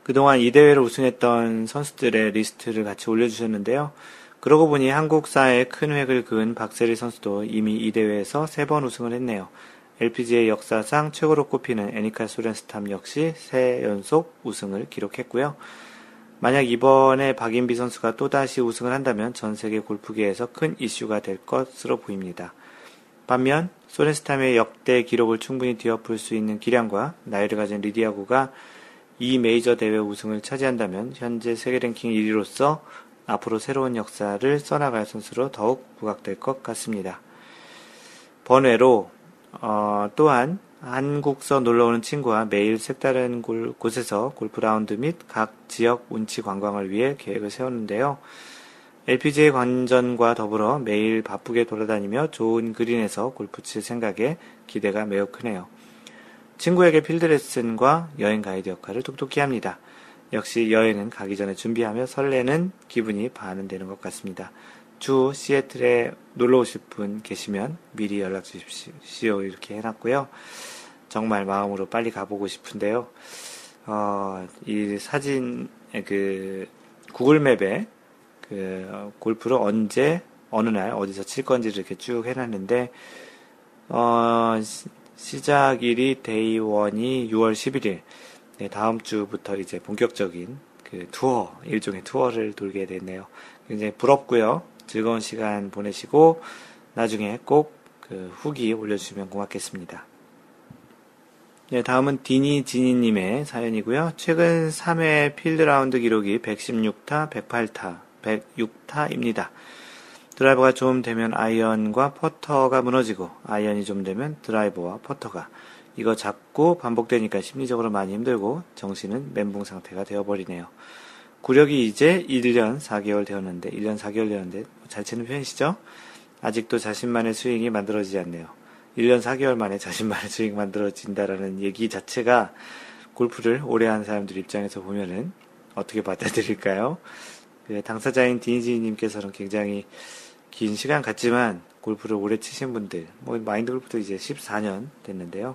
Speaker 1: 그동안 이 대회를 우승했던 선수들의 리스트를 같이 올려주셨는데요. 그러고 보니 한국사에 큰 획을 그은 박세리 선수도 이미 이 대회에서 3번 우승을 했네요. LPGA 역사상 최고로 꼽히는 애니카 소렌스탐 역시 3연속 우승을 기록했고요. 만약 이번에 박인비 선수가 또다시 우승을 한다면 전 세계 골프계에서 큰 이슈가 될 것으로 보입니다. 반면 소렌스탐의 역대 기록을 충분히 뒤엎을 수 있는 기량과 나이를 가진 리디아고가 이 메이저 대회 우승을 차지한다면 현재 세계 랭킹 1위로서 앞으로 새로운 역사를 써나갈 선수로 더욱 부각될 것 같습니다. 번외로 또한 한국서 놀러오는 친구와 매일 색다른 곳에서 골프 라운드 및 각 지역 운치 관광을 위해 계획을 세웠는데요. LPGA 관전과 더불어 매일 바쁘게 돌아다니며 좋은 그린에서 골프 칠 생각에 기대가 매우 크네요. 친구에게 필드 레슨과 여행 가이드 역할을 톡톡히 합니다. 역시 여행은 가기 전에 준비하며 설레는 기분이 반은 되는 것 같습니다. 주 시애틀에 놀러 오실 분 계시면 미리 연락 주십시오. 이렇게 해놨고요. 정말 마음으로 빨리 가보고 싶은데요. 이 사진, 구글맵에 골프를 언제, 어느 날, 어디서 칠 건지를 이렇게 쭉 해놨는데, 시작일이 데이 1이 6월 11일. 네, 다음 주부터 이제 본격적인 일종의 투어를 돌게 됐네요. 굉장히 부럽고요. 즐거운 시간 보내시고, 나중에 꼭 후기 올려주시면 고맙겠습니다. 네, 다음은 디니지니님의 사연이고요. 최근 3회 필드라운드 기록이 116타, 108타, 106타입니다. 드라이버가 좀 되면 아이언과 퍼터가 무너지고 아이언이 좀 되면 드라이버와 퍼터가 이거 자꾸 반복되니까 심리적으로 많이 힘들고 정신은 멘붕 상태가 되어버리네요. 구력이 이제 1년 4개월 되었는데 1년 4개월 되었는데 잘 치는 편이시죠? 아직도 자신만의 스윙이 만들어지지 않네요. 1년 4개월 만에 자신만의 스윙이 만들어진다라는 얘기 자체가 골프를 오래 한 사람들 입장에서 보면은 어떻게 받아들일까요? 당사자인 디니지님께서는 굉장히 긴 시간 같지만 골프를 오래 치신 분들, 마인드 골프도 이제 14년 됐는데요.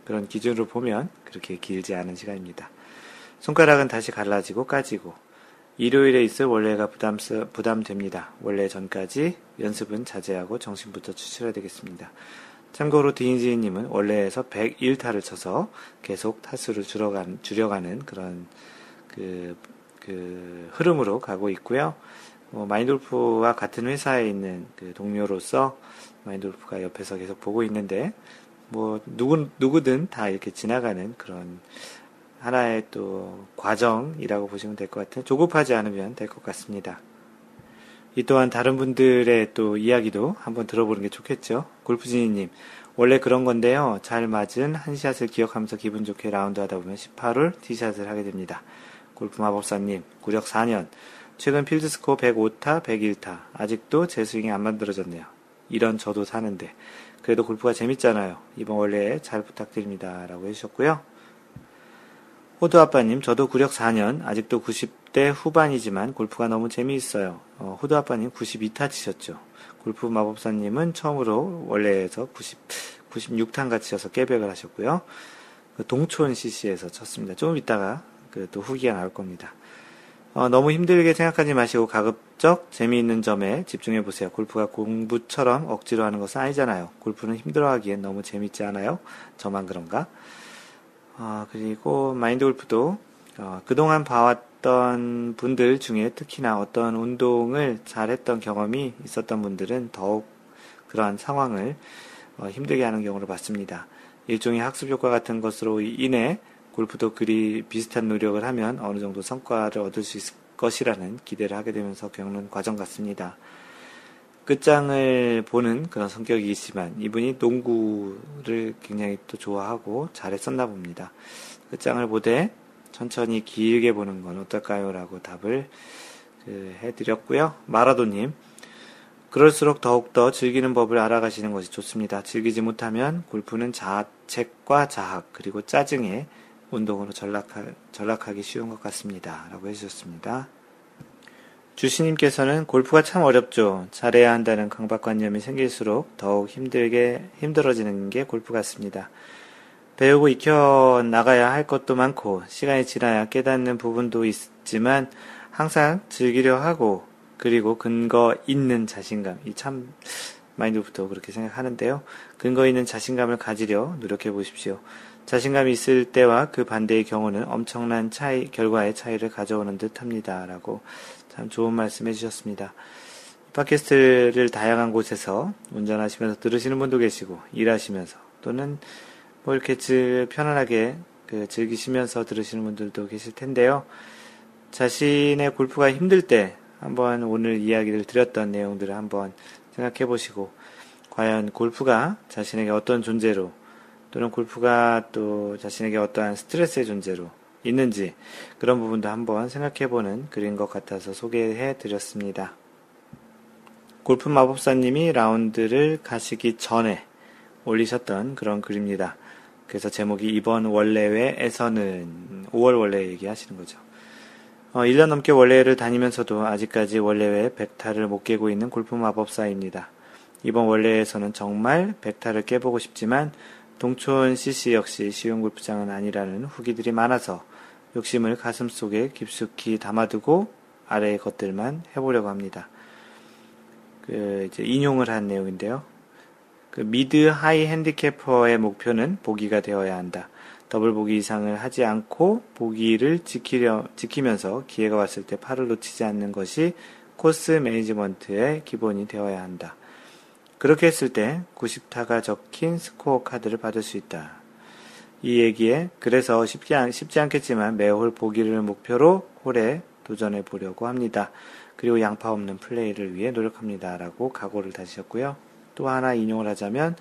Speaker 1: 그런 기준으로 보면 그렇게 길지 않은 시간입니다. 손가락은 다시 갈라지고 까지고 일요일에 있을 원래가 부담됩니다. 원래 전까지 연습은 자제하고 정신부터 추스려야 되겠습니다. 참고로 디니지님은 원래에서 101타를 쳐서 계속 타수를 줄여가는 그런 흐름으로 가고 있고요. 마인드골프와 같은 회사에 있는 동료로서 마인드골프가 옆에서 계속 보고 있는데, 누구든 다 이렇게 지나가는 그런 하나의 또 과정이라고 보시면 될 것 같아요. 조급하지 않으면 될 것 같습니다. 이 또한 다른 분들의 또 이야기도 한번 들어보는 게 좋겠죠. 골프지니님, 원래 그런 건데요. 잘 맞은 한 샷을 기억하면서 기분 좋게 라운드 하다 보면 18홀 티샷을 하게 됩니다. 골프 마법사님, 구력 4년, 최근 필드스코어 105타, 101타, 아직도 제 스윙이 안 만들어졌네요. 이런 저도 사는데, 그래도 골프가 재밌잖아요. 이번 원래에 잘 부탁드립니다. 라고 해주셨고요. 호두아빠님, 저도 구력 4년, 아직도 90대 후반이지만 골프가 너무 재미있어요. 호두아빠님 92타 치셨죠. 골프 마법사님은 처음으로 원래에서 96탄가 치셔서 깨백을 하셨고요. 동촌 CC에서 쳤습니다. 조금 있다가 또 후기가 나올 겁니다. 너무 힘들게 생각하지 마시고 가급적 재미있는 점에 집중해 보세요. 골프가 공부처럼 억지로 하는 것은 아니잖아요. 골프는 힘들어하기엔 너무 재밌지 않아요? 저만 그런가? 그리고 마인드 골프도 그동안 봐왔던 분들 중에 특히나 어떤 운동을 잘했던 경험이 있었던 분들은 더욱 그러한 상황을 힘들게 하는 경우를 봤습니다. 일종의 학습 효과 같은 것으로 인해 골프도 그리 비슷한 노력을 하면 어느 정도 성과를 얻을 수 있을 것이라는 기대를 하게 되면서 겪는 과정 같습니다. 끝장을 보는 그런 성격이지만 이분이 농구를 굉장히 또 좋아하고 잘했었나 봅니다. 끝장을 보되 천천히 길게 보는 건 어떨까요? 라고 답을 해드렸고요. 마라도님, 그럴수록 더욱더 즐기는 법을 알아가시는 것이 좋습니다. 즐기지 못하면 골프는 자책과 자학 그리고 짜증에 운동으로 전락하기 쉬운 것 같습니다. 라고 해주셨습니다. 주시님께서는 골프가 참 어렵죠. 잘해야 한다는 강박관념이 생길수록 더욱 힘들어지는 게 골프 같습니다. 배우고 익혀 나가야 할 것도 많고 시간이 지나야 깨닫는 부분도 있지만 항상 즐기려 하고 그리고 근거 있는 자신감, 이 참 마인드부터 그렇게 생각하는데요. 근거 있는 자신감을 가지려 노력해 보십시오. 자신감이 있을 때와 그 반대의 경우는 엄청난 결과의 차이를 가져오는 듯 합니다. 라고 참 좋은 말씀 해주셨습니다. 팟캐스트를 다양한 곳에서 운전하시면서 들으시는 분도 계시고, 일하시면서, 또는 뭐 이렇게 편안하게 즐기시면서 들으시는 분들도 계실 텐데요. 자신의 골프가 힘들 때 한번 오늘 이야기를 드렸던 내용들을 한번 생각해 보시고, 과연 골프가 자신에게 어떤 존재로 또는 골프가 또 자신에게 어떠한 스트레스의 존재로 있는지 그런 부분도 한번 생각해보는 글인 것 같아서 소개해 드렸습니다. 골프 마법사님이 라운드를 가시기 전에 올리셨던 그런 글입니다. 그래서 제목이 이번 원래회에서는 5월 원래 얘기하시는 거죠. 1년 넘게 원래회를 다니면서도 아직까지 원래회 100타를 못 깨고 있는 골프 마법사입니다. 이번 원래회에서는 정말 100타를 깨보고 싶지만 동촌 CC 역시 쉬운 골프장은 아니라는 후기들이 많아서 욕심을 가슴속에 깊숙이 담아두고 아래의 것들만 해보려고 합니다. 이제 인용을 한 내용인데요. 미드 하이 핸디캐퍼의 목표는 보기가 되어야 한다. 더블 보기 이상을 하지 않고 보기를 지키면서 기회가 왔을 때 팔을 놓치지 않는 것이 코스 매니지먼트의 기본이 되어야 한다. 그렇게 했을 때 90타가 적힌 스코어 카드를 받을 수 있다. 이 얘기에 그래서 쉽지 않겠지만 매홀 보기를 목표로 홀에 도전해 보려고 합니다. 그리고 양파 없는 플레이를 위해 노력합니다. 라고 각오를 다지셨고요. 또 하나 인용을 하자면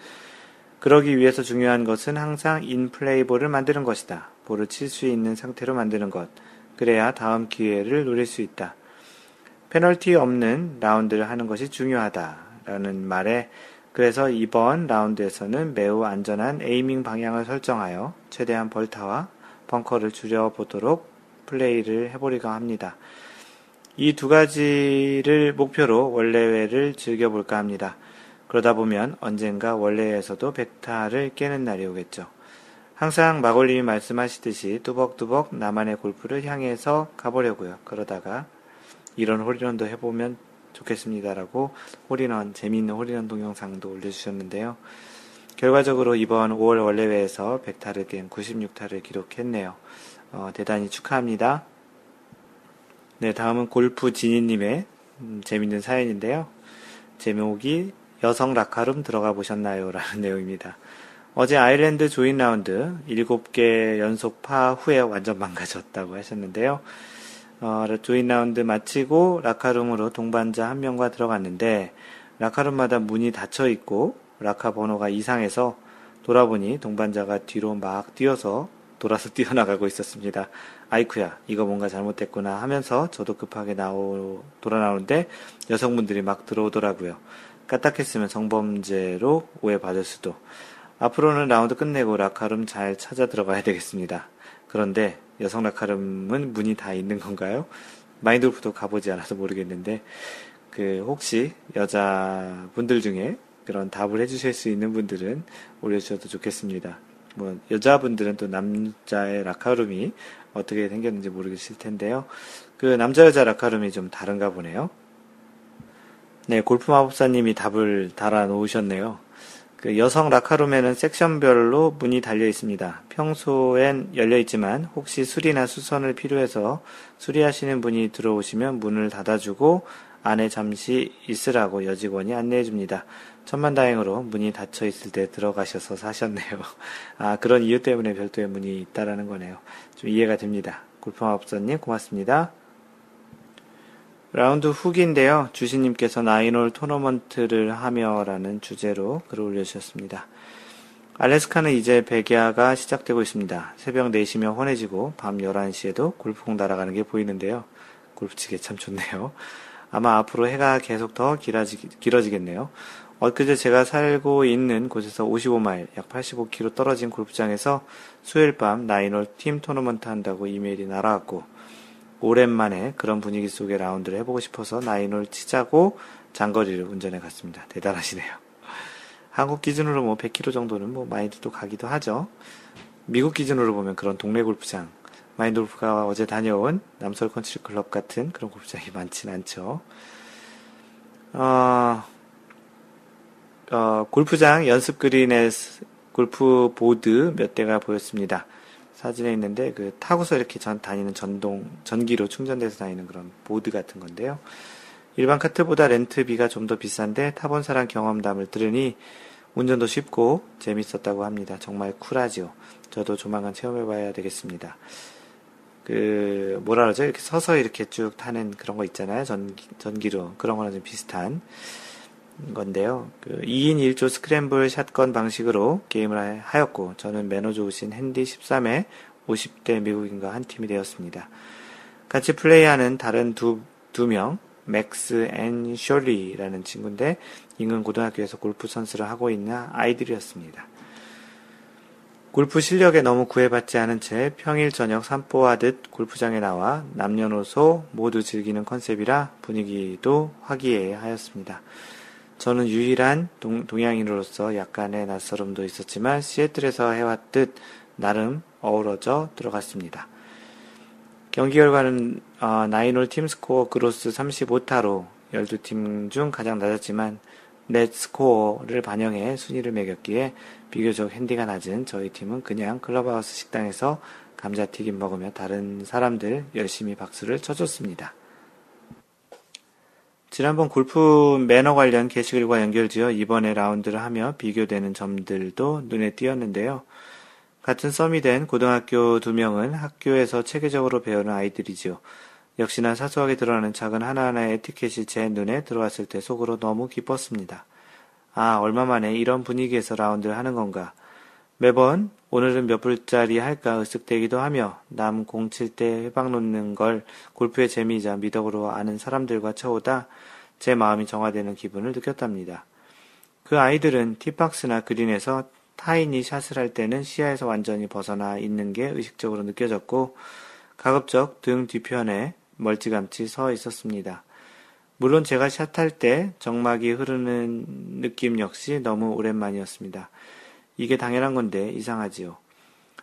Speaker 1: 그러기 위해서 중요한 것은 항상 인플레이볼을 만드는 것이다. 볼을 칠 수 있는 상태로 만드는 것. 그래야 다음 기회를 노릴 수 있다. 페널티 없는 라운드를 하는 것이 중요하다. 라는 말에 그래서 이번 라운드에서는 매우 안전한 에이밍 방향을 설정하여 최대한 벌타와 벙커를 줄여보도록 플레이를 해보려고 합니다. 이 두 가지를 목표로 원래회를 즐겨볼까 합니다. 그러다 보면 언젠가 원래에서도 100타를 깨는 날이 오겠죠. 항상 마골님이 말씀하시듯이 뚜벅뚜벅 나만의 골프를 향해서 가보려고요. 그러다가 이런 홀인원도 해보면 좋겠습니다라고 재미있는 홀인원 동영상도 올려주셨는데요. 결과적으로 이번 5월 원래회에서 100타를 깬 96타를 기록했네요. 대단히 축하합니다. 네, 다음은 골프 지니님의 재밌는 사연인데요. 제목이 여성 라카룸 들어가 보셨나요? 라는 내용입니다. 어제 아일랜드 조인 라운드 7개 연속 파 후에 완전 망가졌다고 하셨는데요. 조인 라운드 마치고 라카룸으로 동반자 한 명과 들어갔는데 라카룸마다 문이 닫혀 있고 라카 번호가 이상해서 돌아보니 동반자가 뒤로 막 뛰어서 돌아서 뛰어나가고 있었습니다. 아이쿠야, 이거 뭔가 잘못됐구나 하면서 저도 급하게 돌아 나오는데 여성분들이 막 들어오더라고요. 까딱했으면 성범죄로 오해받을 수도. 앞으로는 라운드 끝내고 라카룸 잘 찾아 들어가야 되겠습니다. 그런데 여성 라카룸은 문이 다 있는 건가요? 마인드골프도 가보지 않아서 모르겠는데 혹시 여자분들 중에 그런 답을 해주실 수 있는 분들은 올려주셔도 좋겠습니다. 뭐 여자분들은 또 남자의 라카룸이 어떻게 생겼는지 모르겠을 텐데요. 남자 여자 라카룸이 좀 다른가 보네요. 네, 골프 마법사님이 답을 달아 놓으셨네요. 여성 라카룸에는 섹션별로 문이 달려 있습니다. 평소엔 열려 있지만 혹시 수리나 수선을 필요해서 수리하시는 분이 들어오시면 문을 닫아주고 안에 잠시 있으라고 여직원이 안내해 줍니다. 천만다행으로 문이 닫혀 있을 때 들어가셔서 사셨네요. 그런 이유 때문에 별도의 문이 있다라는 거네요. 좀 이해가 됩니다. 골프마법사님 고맙습니다. 라운드 후기인데요. 주시님께서 9홀 토너먼트를 하며라는 주제로 글을 올려주셨습니다. 알래스카는 이제 백야가 시작되고 있습니다. 새벽 4시면 환해지고 밤 11시에도 골프공 날아가는 게 보이는데요. 골프 치기 참 좋네요. 아마 앞으로 해가 계속 더 길어지겠네요. 엊그제 제가 살고 있는 곳에서 55마일, 약 85km 떨어진 골프장에서 수요일 밤 9홀 팀 토너먼트 한다고 이메일이 날아왔고 오랜만에 그런 분위기 속의 라운드를 해보고 싶어서 9홀 치자고 장거리를 운전해 갔습니다. 대단하시네요. 한국 기준으로 100km 정도는 많이들 또 가기도 하죠. 미국 기준으로 보면 그런 동네 골프장, 마인드골프가 어제 다녀온 남서울 컨트리 클럽 같은 그런 골프장이 많진 않죠. 골프장 연습 그린에 골프 보드 몇 대가 보였습니다. 사진에 있는데 타고서 이렇게 다니는 전기로 충전돼서 다니는 그런 보드 같은 건데요. 일반 카트보다 렌트비가 좀 더 비싼데 타본 사람 경험담을 들으니 운전도 쉽고 재밌었다고 합니다. 정말 쿨하지요. 저도 조만간 체험해봐야 되겠습니다. 뭐라 그러죠? 이렇게 서서 이렇게 쭉 타는 그런 거 있잖아요. 전기로. 그런 거랑 좀 비슷한 건데요. 2인 1조 스크램블 샷건 방식으로 게임을 하였고, 저는 매너 좋으신 핸디 13에 50대 미국인과 한 팀이 되었습니다. 같이 플레이하는 다른 두 명, 맥스 앤 셜리라는 친구인데, 인근 고등학교에서 골프 선수를 하고 있는 아이들이었습니다. 골프 실력에 너무 구애받지 않은 채 평일 저녁 산보하듯 골프장에 나와 남녀노소 모두 즐기는 컨셉이라 분위기도 화기애애하였습니다. 저는 유일한 동양인으로서 약간의 낯설음도 있었지만 시애틀에서 해왔듯 나름 어우러져 들어갔습니다. 경기 결과는 9홀 팀스코어 그로스 35타로 12팀 중 가장 낮았지만 넷 스코어를 반영해 순위를 매겼기에 비교적 핸디가 낮은 저희 팀은 그냥 클럽하우스 식당에서 감자튀김 먹으며 다른 사람들 열심히 박수를 쳐줬습니다. 지난번 골프 매너 관련 게시글과 연결지어 이번에 라운드를 하며 비교되는 점들도 눈에 띄었는데요. 같은 썸이 된 고등학교 2명은 학교에서 체계적으로 배우는 아이들이지요. 역시나 사소하게 드러나는 작은 하나하나의 에티켓이 제 눈에 들어왔을 때 속으로 너무 기뻤습니다. 얼마 만에 이런 분위기에서 라운드를 하는 건가. 매번 오늘은 몇 불짜리 할까 으쓱대기도 하며 남 공 칠 때 회방 놓는 걸 골프의 재미이자 미덕으로 아는 사람들과 쳐오다 제 마음이 정화되는 기분을 느꼈답니다. 그 아이들은 티박스나 그린에서 타인이 샷을 할 때는 시야에서 완전히 벗어나 있는 게 의식적으로 느껴졌고 가급적 등 뒤편에 멀찌감치 서 있었습니다. 물론 제가 샷할 때 정막이 흐르는 느낌 역시 너무 오랜만이었습니다. 이게 당연한 건데 이상하지요.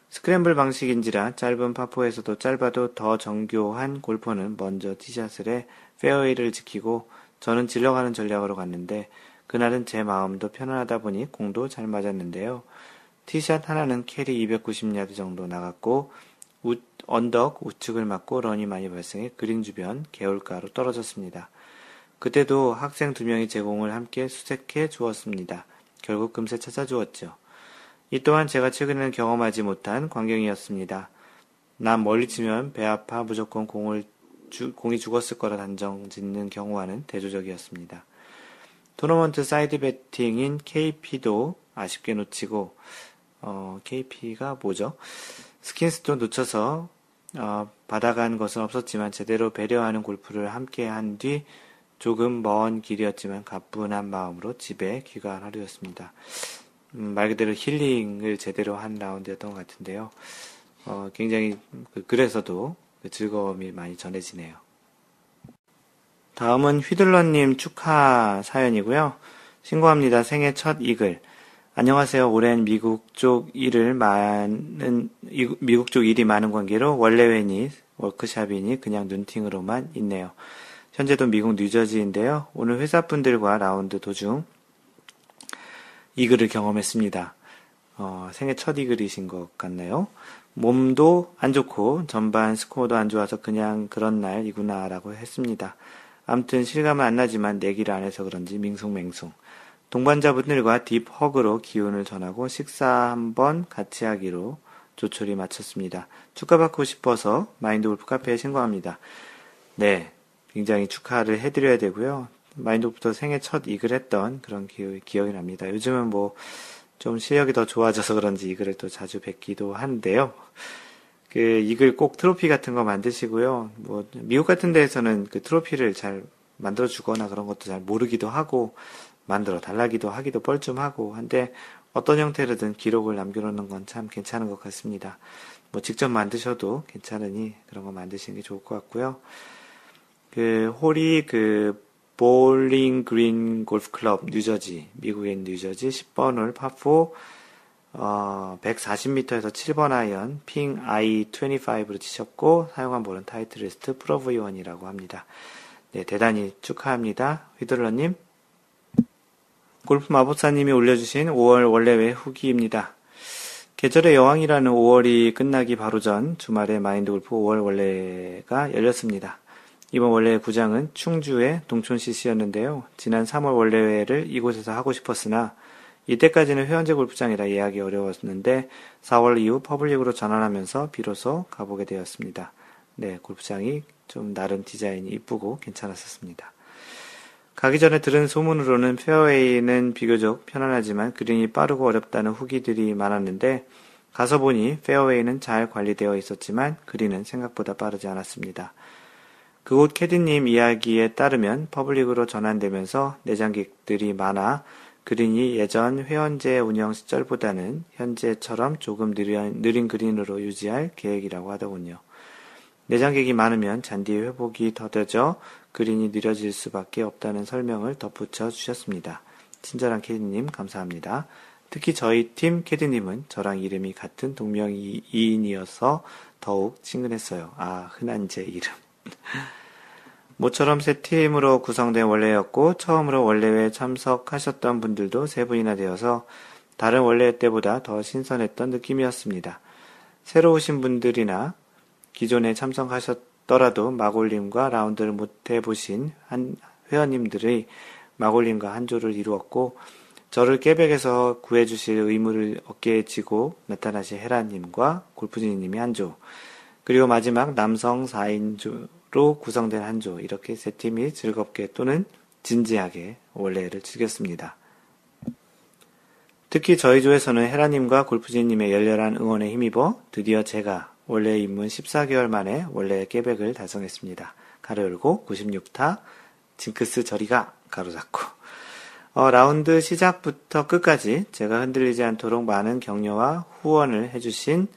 Speaker 1: 스크램블 방식인지라 짧은 파포에서도 짧아도 더 정교한 골퍼는 먼저 티샷을 해 페어웨이를 지키고 저는 질러가는 전략으로 갔는데 그날은 제 마음도 편안하다 보니 공도 잘 맞았는데요. 티샷 하나는 캐리 290야드 정도 나갔고 언덕 우측을 맞고 런이 많이 발생해 그린 주변 개울가로 떨어졌습니다. 그때도 학생 2명이 제 공을 함께 수색해 주었습니다. 결국 금세 찾아주었죠. 이 또한 제가 최근에는 경험하지 못한 광경이었습니다. 난 멀리 치면 배 아파 무조건 공이 죽었을 거라 단정 짓는 경우와는 대조적이었습니다. 토너먼트 사이드 배팅인 KP도 아쉽게 놓치고, KP가 뭐죠? 스킨스도 놓쳐서, 받아간 것은 없었지만 제대로 배려하는 골프를 함께 한 뒤 조금 먼 길이었지만 가뿐한 마음으로 집에 귀가한 하루였습니다. 말 그대로 힐링을 제대로 한 라운드였던 것 같은데요. 굉장히 그래서도 즐거움이 많이 전해지네요. 다음은 휘둘러님 축하 사연이고요. 신고합니다. 생애 첫 이글. 안녕하세요. 올해는 미국 쪽 일이 많은 관계로 원래회니 워크샵이니 그냥 눈팅으로만 있네요. 현재도 미국 뉴저지인데요. 오늘 회사분들과 라운드 도중 이글을 경험했습니다. 생애 첫 이글이신 것 같나요? 몸도 안 좋고 전반 스코어도 안 좋아서 그냥 그런 날이구나라고 했습니다. 아무튼 실감은 안 나지만 내기를 안 해서 그런지 밍숭맹숭. 동반자분들과 딥 허그로 기운을 전하고 식사 한번 같이 하기로 조촐히 마쳤습니다. 축하받고 싶어서 마인드 골프 카페에 신고합니다. 네, 굉장히 축하를 해드려야 되고요. 마인드 골프도 생애 첫 이글 했던 그런 기억이 납니다. 요즘은 좀 실력이 더 좋아져서 그런지 이글을 또 자주 뵙기도 하는데요. 이글 꼭 트로피 같은 거 만드시고요. 미국 같은 데에서는 그 트로피를 잘 만들어주거나 그런 것도 잘 모르기도 하고, 만들어 달라기도 하기도 뻘쭘하고 한데, 어떤 형태로든 기록을 남겨놓는 건 참 괜찮은 것 같습니다. 직접 만드셔도 괜찮으니 그런 거 만드시는 게 좋을 것 같고요. 홀이 볼링 그린 골프 클럽 뉴저지, 미국의 뉴저지 10번 홀 파4, 140m에서 7번 아이언, 핑 I25로 치셨고, 사용한 볼은 타이틀리스트 프로 V1이라고 합니다. 네, 대단히 축하합니다. 휘둘러님. 골프 마법사님이 올려주신 5월 원래회 후기입니다. 계절의 여왕이라는 5월이 끝나기 바로 전 주말에 마인드 골프 5월 원래가 열렸습니다. 이번 원래회 구장은 충주의 동촌 CC였는데요. 지난 3월 원래회를 이곳에서 하고 싶었으나 이때까지는 회원제 골프장이라 예약이 어려웠는데 4월 이후 퍼블릭으로 전환하면서 비로소 가보게 되었습니다. 네, 골프장이 좀 나름 디자인이 이쁘고 괜찮았었습니다. 가기 전에 들은 소문으로는 페어웨이는 비교적 편안하지만 그린이 빠르고 어렵다는 후기들이 많았는데 가서 보니 페어웨이는 잘 관리되어 있었지만 그린은 생각보다 빠르지 않았습니다. 그곳 캐디님 이야기에 따르면 퍼블릭으로 전환되면서 내장객들이 많아 그린이 예전 회원제 운영 시절보다는 현재처럼 조금 느린 그린으로 유지할 계획이라고 하더군요. 내장객이 많으면 잔디의 회복이 더뎌져 그린이 느려질 수밖에 없다는 설명을 덧붙여 주셨습니다. 친절한 캐디님 감사합니다. 특히 저희 팀 캐디님은 저랑 이름이 같은 동명이인이어서 더욱 친근했어요. 흔한 제 이름. 모처럼 새 팀으로 구성된 원래였고 처음으로 원래회에 참석하셨던 분들도 3분이나 되어서 다른 원래회 때보다 더 신선했던 느낌이었습니다. 새로 오신 분들이나 기존에 참석하셨더라도 마골님과 라운드를 못 해보신 회원님들의 마골님과 한조를 이루었고 저를 깨백에서 구해주실 의무를 어깨에 지고 나타나신 헤라님과 골프진이님이 한조, 그리고 마지막 남성 4인조로 구성된 한조, 이렇게 세 팀이 즐겁게 또는 진지하게 원래를 즐겼습니다. 특히 저희 조에서는 헤라님과 골프진님의 열렬한 응원에 힘입어 드디어 제가 원래 입문 14개월 만에 원래 깨백을 달성했습니다. 가로 열고 96타 징크스 저리가 가로 닫고 라운드 시작부터 끝까지 제가 흔들리지 않도록 많은 격려와 후원을 해주신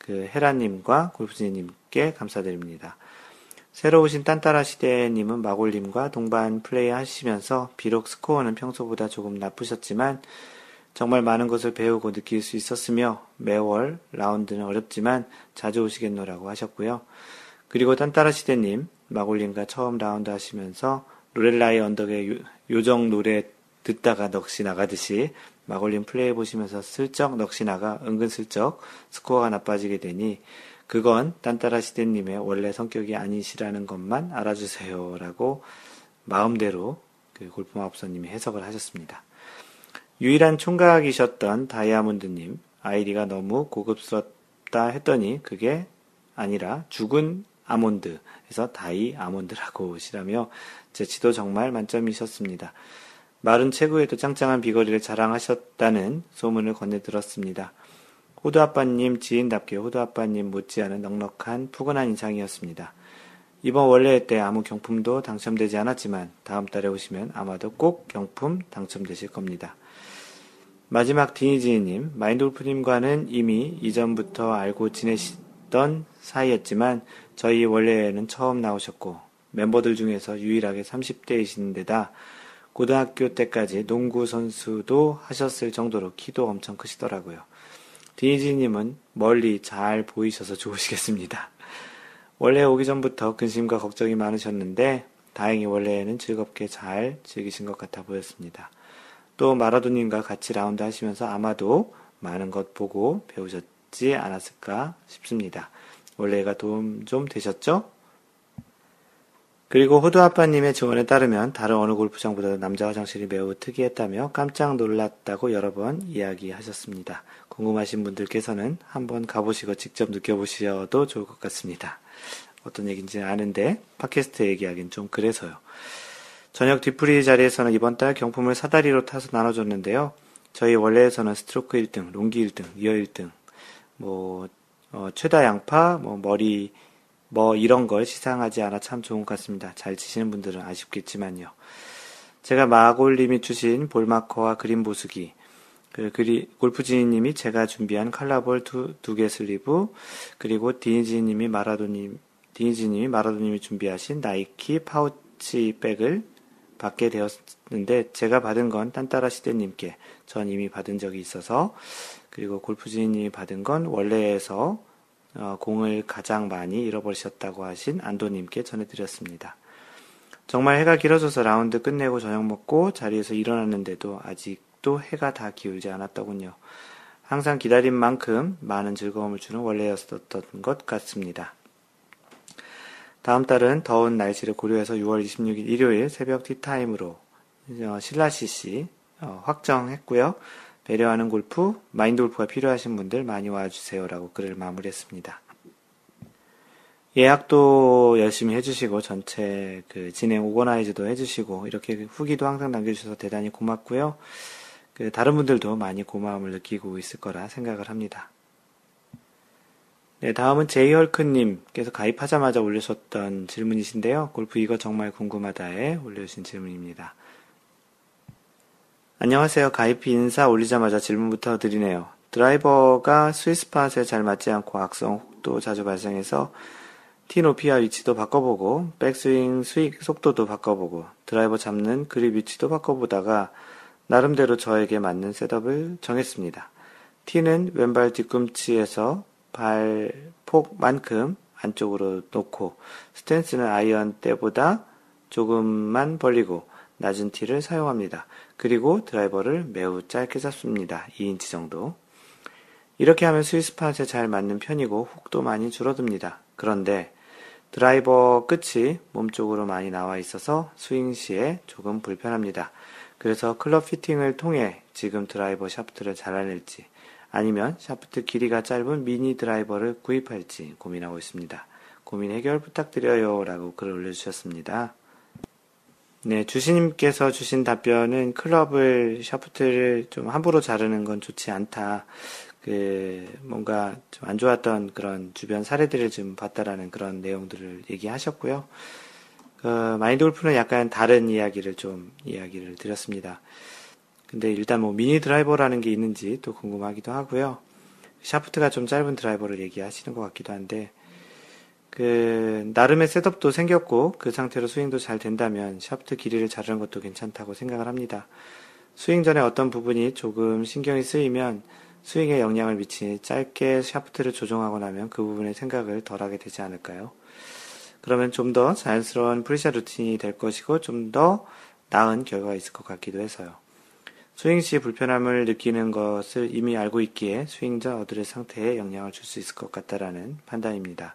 Speaker 1: 헤라님과 골프진님께 감사드립니다. 새로 오신 딴따라 시대님은 마골님과 동반 플레이 하시면서 비록 스코어는 평소보다 조금 나쁘셨지만 정말 많은 것을 배우고 느낄 수 있었으며 매월 라운드는 어렵지만 자주 오시겠노라고 하셨고요. 그리고 딴따라 시대님, 마골님과 처음 라운드 하시면서 로렐라이 언덕의 요정 노래 듣다가 넋이 나가듯이 마골님 플레이 보시면서 슬쩍 넋이 나가 은근슬쩍 스코어가 나빠지게 되니 그건 딴따라 시대님의 원래 성격이 아니시라는 것만 알아주세요 라고 마음대로 골프마법사님이 해석을 하셨습니다. 유일한 총각이셨던 다이아몬드님, 아이디가 너무 고급스럽다 했더니 그게 아니라 죽은 아몬드에서 다이 아몬드라고 시라며 재치도 정말 만점이셨습니다. 마른 체구에도 짱짱한 비거리를 자랑하셨다는 소문을 건네 들었습니다. 호두아빠님 지인답게 호두아빠님 못지않은 넉넉한 푸근한 인상이었습니다. 이번 원래회 때 아무 경품도 당첨되지 않았지만 다음 달에 오시면 아마도 꼭 경품 당첨되실 겁니다. 마지막 디니지님, 마인드골프님과는 이미 이전부터 알고 지내시던 사이였지만 저희 원래회는 처음 나오셨고 멤버들 중에서 유일하게 30대이신 데다 고등학교 때까지 농구 선수도 하셨을 정도로 키도 엄청 크시더라고요. 디니지님은 멀리 잘 보이셔서 좋으시겠습니다. 원래 오기 전부터 근심과 걱정이 많으셨는데 다행히 원래는 즐겁게 잘 즐기신 것 같아 보였습니다. 또 마라도님과 같이 라운드 하시면서 아마도 많은 것 보고 배우셨지 않았을까 싶습니다. 원래가 도움 좀 되셨죠? 그리고 호두아빠님의 증언에 따르면 다른 어느 골프장보다 남자 화장실이 매우 특이했다며 깜짝 놀랐다고 여러 번 이야기하셨습니다. 궁금하신 분들께서는 한번 가보시고 직접 느껴보셔도 좋을 것 같습니다. 어떤 얘기인지 아는데 팟캐스트 얘기하긴 좀 그래서요. 저녁 뒤풀이 자리에서는 이번 달 경품을 사다리로 타서 나눠줬는데요. 저희 원래에서는 스트로크 1등, 롱기 1등, 이어 1등, 최다 양파, 머리, 이런 걸 시상하지 않아 참 좋은 것 같습니다. 잘 치시는 분들은 아쉽겠지만요. 제가 마골님이 주신 볼마커와 그린 보수기, 골프지니님이 제가 준비한 칼라볼 두 개 슬리브, 그리고 디니지님이 마라도님이 준비하신 나이키 파우치 백을 받게 되었는데 제가 받은 건 딴따라 시대님께 전 이미 받은 적이 있어서, 그리고 골프지니님이 받은 건 원래에서 공을 가장 많이 잃어버리셨다고 하신 안도님께 전해드렸습니다. 정말 해가 길어져서 라운드 끝내고 저녁 먹고 자리에서 일어났는데도 아직도 해가 다 기울지 않았더군요. 항상 기다린 만큼 많은 즐거움을 주는 원래였었던 것 같습니다. 다음 달은 더운 날씨를 고려해서 6월 26일 일요일 새벽 티타임으로 신라CC 확정했고요. 배려하는 골프, 마인드 골프가 필요하신 분들 많이 와주세요라고 글을 마무리했습니다. 예약도 열심히 해주시고 전체 진행 오거나이즈도 해주시고 이렇게 후기도 항상 남겨주셔서 대단히 고맙고요. 다른 분들도 많이 고마움을 느끼고 있을 거라 생각을 합니다. 네, 다음은 제이헐크님께서 가입하자마자 올려주셨던 질문이신데요. 골프 이거 정말 궁금하다에 올려주신 질문입니다. 안녕하세요. 가입 인사 올리자마자 질문부터 드리네요. 드라이버가 스위스팟에 잘 맞지 않고 악성 혹도 자주 발생해서 티 높이와 위치도 바꿔보고 백스윙 속도도 바꿔보고 드라이버 잡는 그립 위치도 바꿔보다가 나름대로 저에게 맞는 셋업을 정했습니다. 티는 왼발 뒤꿈치에서 발폭만큼 안쪽으로 놓고 스탠스는 아이언 때보다 조금만 벌리고 낮은 티를 사용합니다. 그리고 드라이버를 매우 짧게 잡습니다. 2인치 정도. 이렇게 하면 스위스팟에 잘 맞는 편이고 훅도 많이 줄어듭니다. 그런데 드라이버 끝이 몸쪽으로 많이 나와 있어서 스윙 시에 조금 불편합니다. 그래서 클럽 피팅을 통해 지금 드라이버 샤프트를 잘라낼지 아니면 샤프트 길이가 짧은 미니 드라이버를 구입할지 고민하고 있습니다. 고민 해결 부탁드려요 라고 글을 올려주셨습니다. 네, 주시님께서 주신 답변은 샤프트를 좀 함부로 자르는 건 좋지 않다. 뭔가 좀 안 좋았던 그런 주변 사례들을 좀 봤다라는 그런 내용들을 얘기하셨고요. 마인드 골프는 약간 다른 이야기를 드렸습니다. 근데 일단 미니 드라이버라는 게 있는지 또 궁금하기도 하고요. 샤프트가 좀 짧은 드라이버를 얘기하시는 것 같기도 한데, 나름의 셋업도 생겼고, 그 상태로 스윙도 잘 된다면, 샤프트 길이를 자르는 것도 괜찮다고 생각을 합니다. 스윙 전에 어떤 부분이 조금 신경이 쓰이면, 스윙에 영향을 미치니 짧게 샤프트를 조정하고 나면 그 부분의 생각을 덜 하게 되지 않을까요? 그러면 좀 더 자연스러운 프리샷 루틴이 될 것이고, 좀 더 나은 결과가 있을 것 같기도 해서요. 스윙 시 불편함을 느끼는 것을 이미 알고 있기에 스윙 전 어드레 상태에 영향을 줄 수 있을 것 같다라는 판단입니다.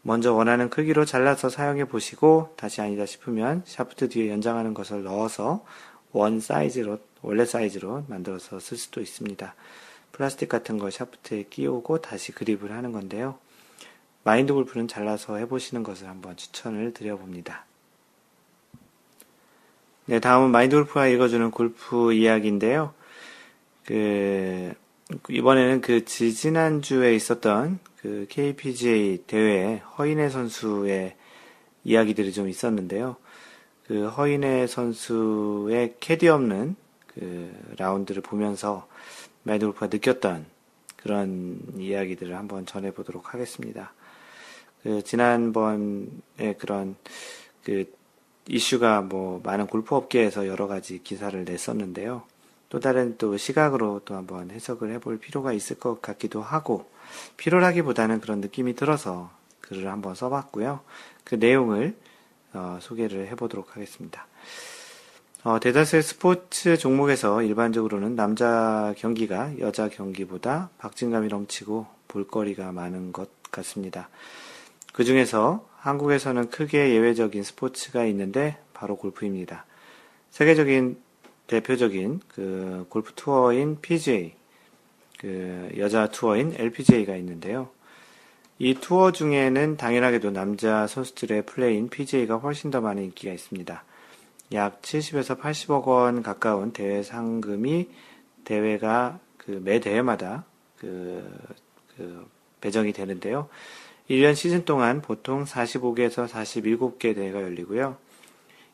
Speaker 1: 먼저 원하는 크기로 잘라서 사용해 보시고 다시 아니다 싶으면 샤프트 뒤에 연장하는 것을 넣어서 원래 사이즈로 만들어서 쓸 수도 있습니다. 플라스틱 같은 걸 샤프트에 끼우고 다시 그립을 하는 건데요. 마인드 골프는 잘라서 해보시는 것을 한번 추천을 드려봅니다. 네, 다음은 마인드 골프가 읽어주는 골프 이야기인데요. 이번에는 지난주에 있었던 KPGA 대회 허인혜 선수의 이야기들이 좀 있었는데요. 허인혜 선수의 캐디 없는 라운드를 보면서 마인드 골프가 느꼈던 그런 이야기들을 한번 전해보도록 하겠습니다. 지난번에 그런 이슈가 많은 골프 업계에서 여러 가지 기사를 냈었는데요. 또 다른 시각으로 또 한번 해석을 해볼 필요가 있을 것 같기도 하고, 필요하기보다는 그런 느낌이 들어서 글을 한번 써봤고요. 그 내용을 소개를 해보도록 하겠습니다. 대다수의 스포츠 종목에서 일반적으로는 남자 경기가 여자 경기보다 박진감이 넘치고 볼거리가 많은 것 같습니다. 그 중에서 한국에서는 크게 예외적인 스포츠가 있는데 바로 골프입니다. 세계적인 대표적인 골프 투어인 PGA, 여자 투어인 LPGA가 있는데요. 이 투어 중에는 당연하게도 남자 선수들의 플레이인 PGA가 훨씬 더 많은 인기가 있습니다. 약 70에서 80억 원 가까운 대회 상금이 대회가 매 대회마다 배정이 되는데요. 1년 시즌 동안 보통 45개에서 47개 대회가 열리고요.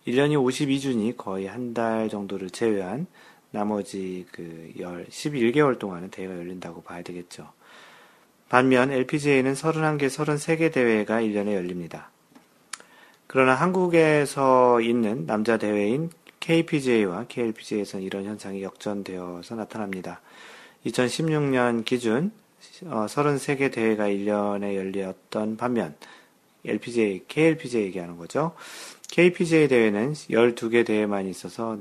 Speaker 1: 1년이 52주니 거의 한 달 정도를 제외한 나머지 11개월 동안은 대회가 열린다고 봐야 되겠죠. 반면 LPGA는 31개, 33개 대회가 1년에 열립니다. 그러나 한국에서 있는 남자 대회인 KPGA와 KLPGA에서는 이런 현상이 역전되어서 나타납니다. 2016년 기준 33개 대회가 1년에 열렸던 반면 LPGA, KLPGA 얘기하는 거죠. KPGA 대회는 12개 대회만 있어서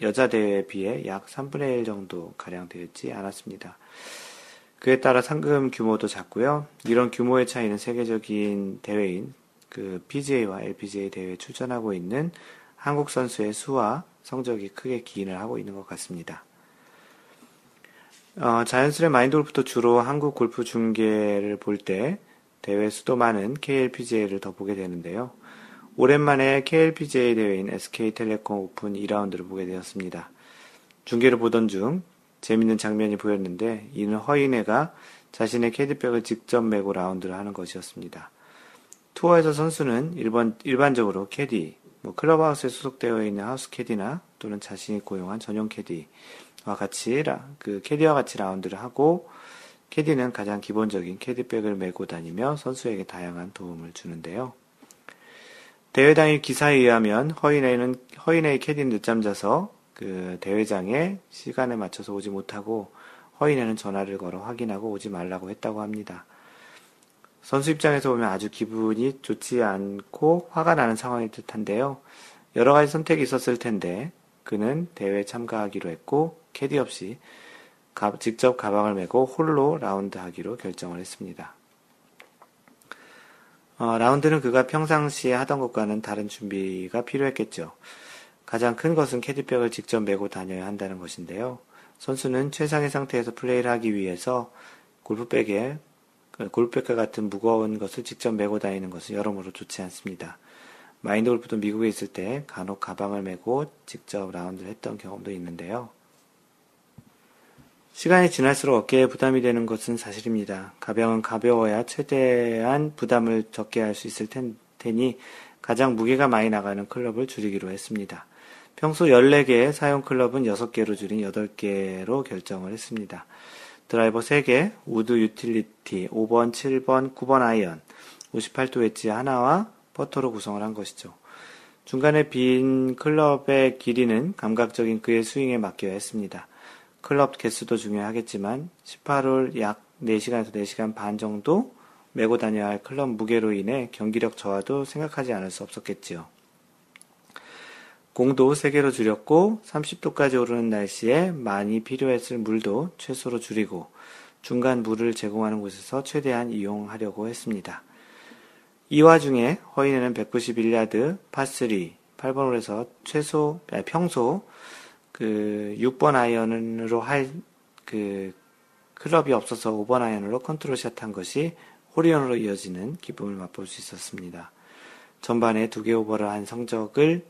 Speaker 1: 여자 대회에 비해 약 3분의 1 정도 가량 되지 않았습니다. 그에 따라 상금 규모도 작고요. 이런 규모의 차이는 세계적인 대회인 PGA와 LPGA 대회에 출전하고 있는 한국 선수의 수와 성적이 크게 기인을 하고 있는 것 같습니다. 자연스레 마인드 골프도 주로 한국 골프 중계를 볼 때 대회 수도 많은 KLPGA를 더 보게 되는데요. 오랜만에 KLPGA 대회인 SK텔레콤 오픈 2라운드를 보게 되었습니다. 중계를 보던 중 재밌는 장면이 보였는데 이는 허인혜가 자신의 캐디백을 직접 메고 라운드를 하는 것이었습니다. 투어에서 선수는 일반적으로 캐디, 클럽하우스에 소속되어 있는 하우스 캐디나 또는 자신이 고용한 전용 캐디와 같이 라운드를 하고, 캐디는 가장 기본적인 캐디백을 메고 다니며 선수에게 다양한 도움을 주는데요. 대회 당일 기사에 의하면 허인혜의 캐디는 늦잠 자서 대회장에 시간에 맞춰서 오지 못하고 허인혜는 전화를 걸어 확인하고 오지 말라고 했다고 합니다. 선수 입장에서 보면 아주 기분이 좋지 않고 화가 나는 상황일 듯한데요. 여러 가지 선택이 있었을 텐데 그는 대회에 참가하기로 했고 캐디 없이 직접 가방을 메고 홀로 라운드 하기로 결정을 했습니다. 라운드는 그가 평상시에 하던 것과는 다른 준비가 필요했겠죠. 가장 큰 것은 캐디백을 직접 메고 다녀야 한다는 것인데요. 선수는 최상의 상태에서 플레이를 하기 위해서 골프백과 같은 무거운 것을 직접 메고 다니는 것은 여러모로 좋지 않습니다. 마인드 골프도 미국에 있을 때 간혹 가방을 메고 직접 라운드를 했던 경험도 있는데요. 시간이 지날수록 어깨에 부담이 되는 것은 사실입니다. 가방은 가벼워야 최대한 부담을 적게 할 수 있을 테니 가장 무게가 많이 나가는 클럽을 줄이기로 했습니다. 평소 14개의 사용 클럽은 6개로 줄인 8개로 결정을 했습니다. 드라이버 3개, 우드 유틸리티, 5번, 7번, 9번 아이언, 58도 웨지 하나와 퍼터로 구성을 한 것이죠. 중간에 빈 클럽의 길이는 감각적인 그의 스윙에 맡겨야 했습니다. 클럽 개수도 중요하겠지만 18홀 약 4시간에서 4시간 반 정도 메고 다녀야 할 클럽 무게로 인해 경기력 저하도 생각하지 않을 수 없었겠지요. 공도 3개로 줄였고 30도까지 오르는 날씨에 많이 필요했을 물도 최소로 줄이고 중간 물을 제공하는 곳에서 최대한 이용하려고 했습니다. 이 와중에 허인혜는 191야드 파3 8번 홀에서 평소 6번 아이언으로 할 클럽이 없어서 5번 아이언으로 컨트롤샷 한 것이 홀인원으로 이어지는 기쁨을 맛볼 수 있었습니다. 전반에 2개 오버를 한 성적을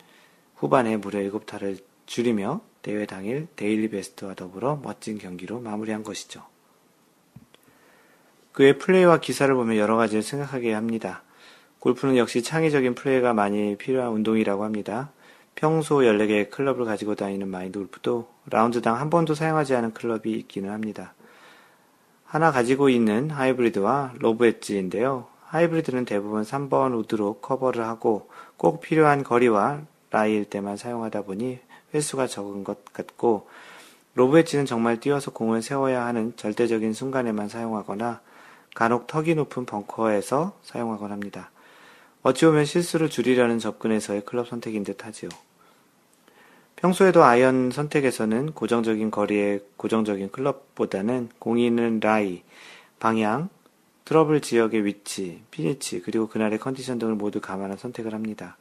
Speaker 1: 후반에 무려 7타를 줄이며 대회 당일 데일리 베스트와 더불어 멋진 경기로 마무리한 것이죠. 그의 플레이와 기사를 보면 여러 가지를 생각하게 합니다. 골프는 역시 창의적인 플레이가 많이 필요한 운동이라고 합니다. 평소 14개의 클럽을 가지고 다니는 마인드 골프도 라운드당 한 번도 사용하지 않은 클럽이 있기는 합니다. 하나 가지고 있는 하이브리드와 로브 엣지인데요. 하이브리드는 대부분 3번 우드로 커버를 하고 꼭 필요한 거리와 라이일 때만 사용하다 보니 횟수가 적은 것 같고, 로브 엣지는 정말 뛰어서 공을 세워야 하는 절대적인 순간에만 사용하거나 간혹 턱이 높은 벙커에서 사용하곤 합니다. 어찌 보면 실수를 줄이려는 접근에서의 클럽 선택인 듯 하지요. 평소에도 아이언 선택에서는 고정적인 거리의 고정적인 클럽보다는 공이 있는 라이, 방향, 트러블 지역의 위치, 피니치, 그리고 그날의 컨디션 등을 모두 감안한 선택을 합니다.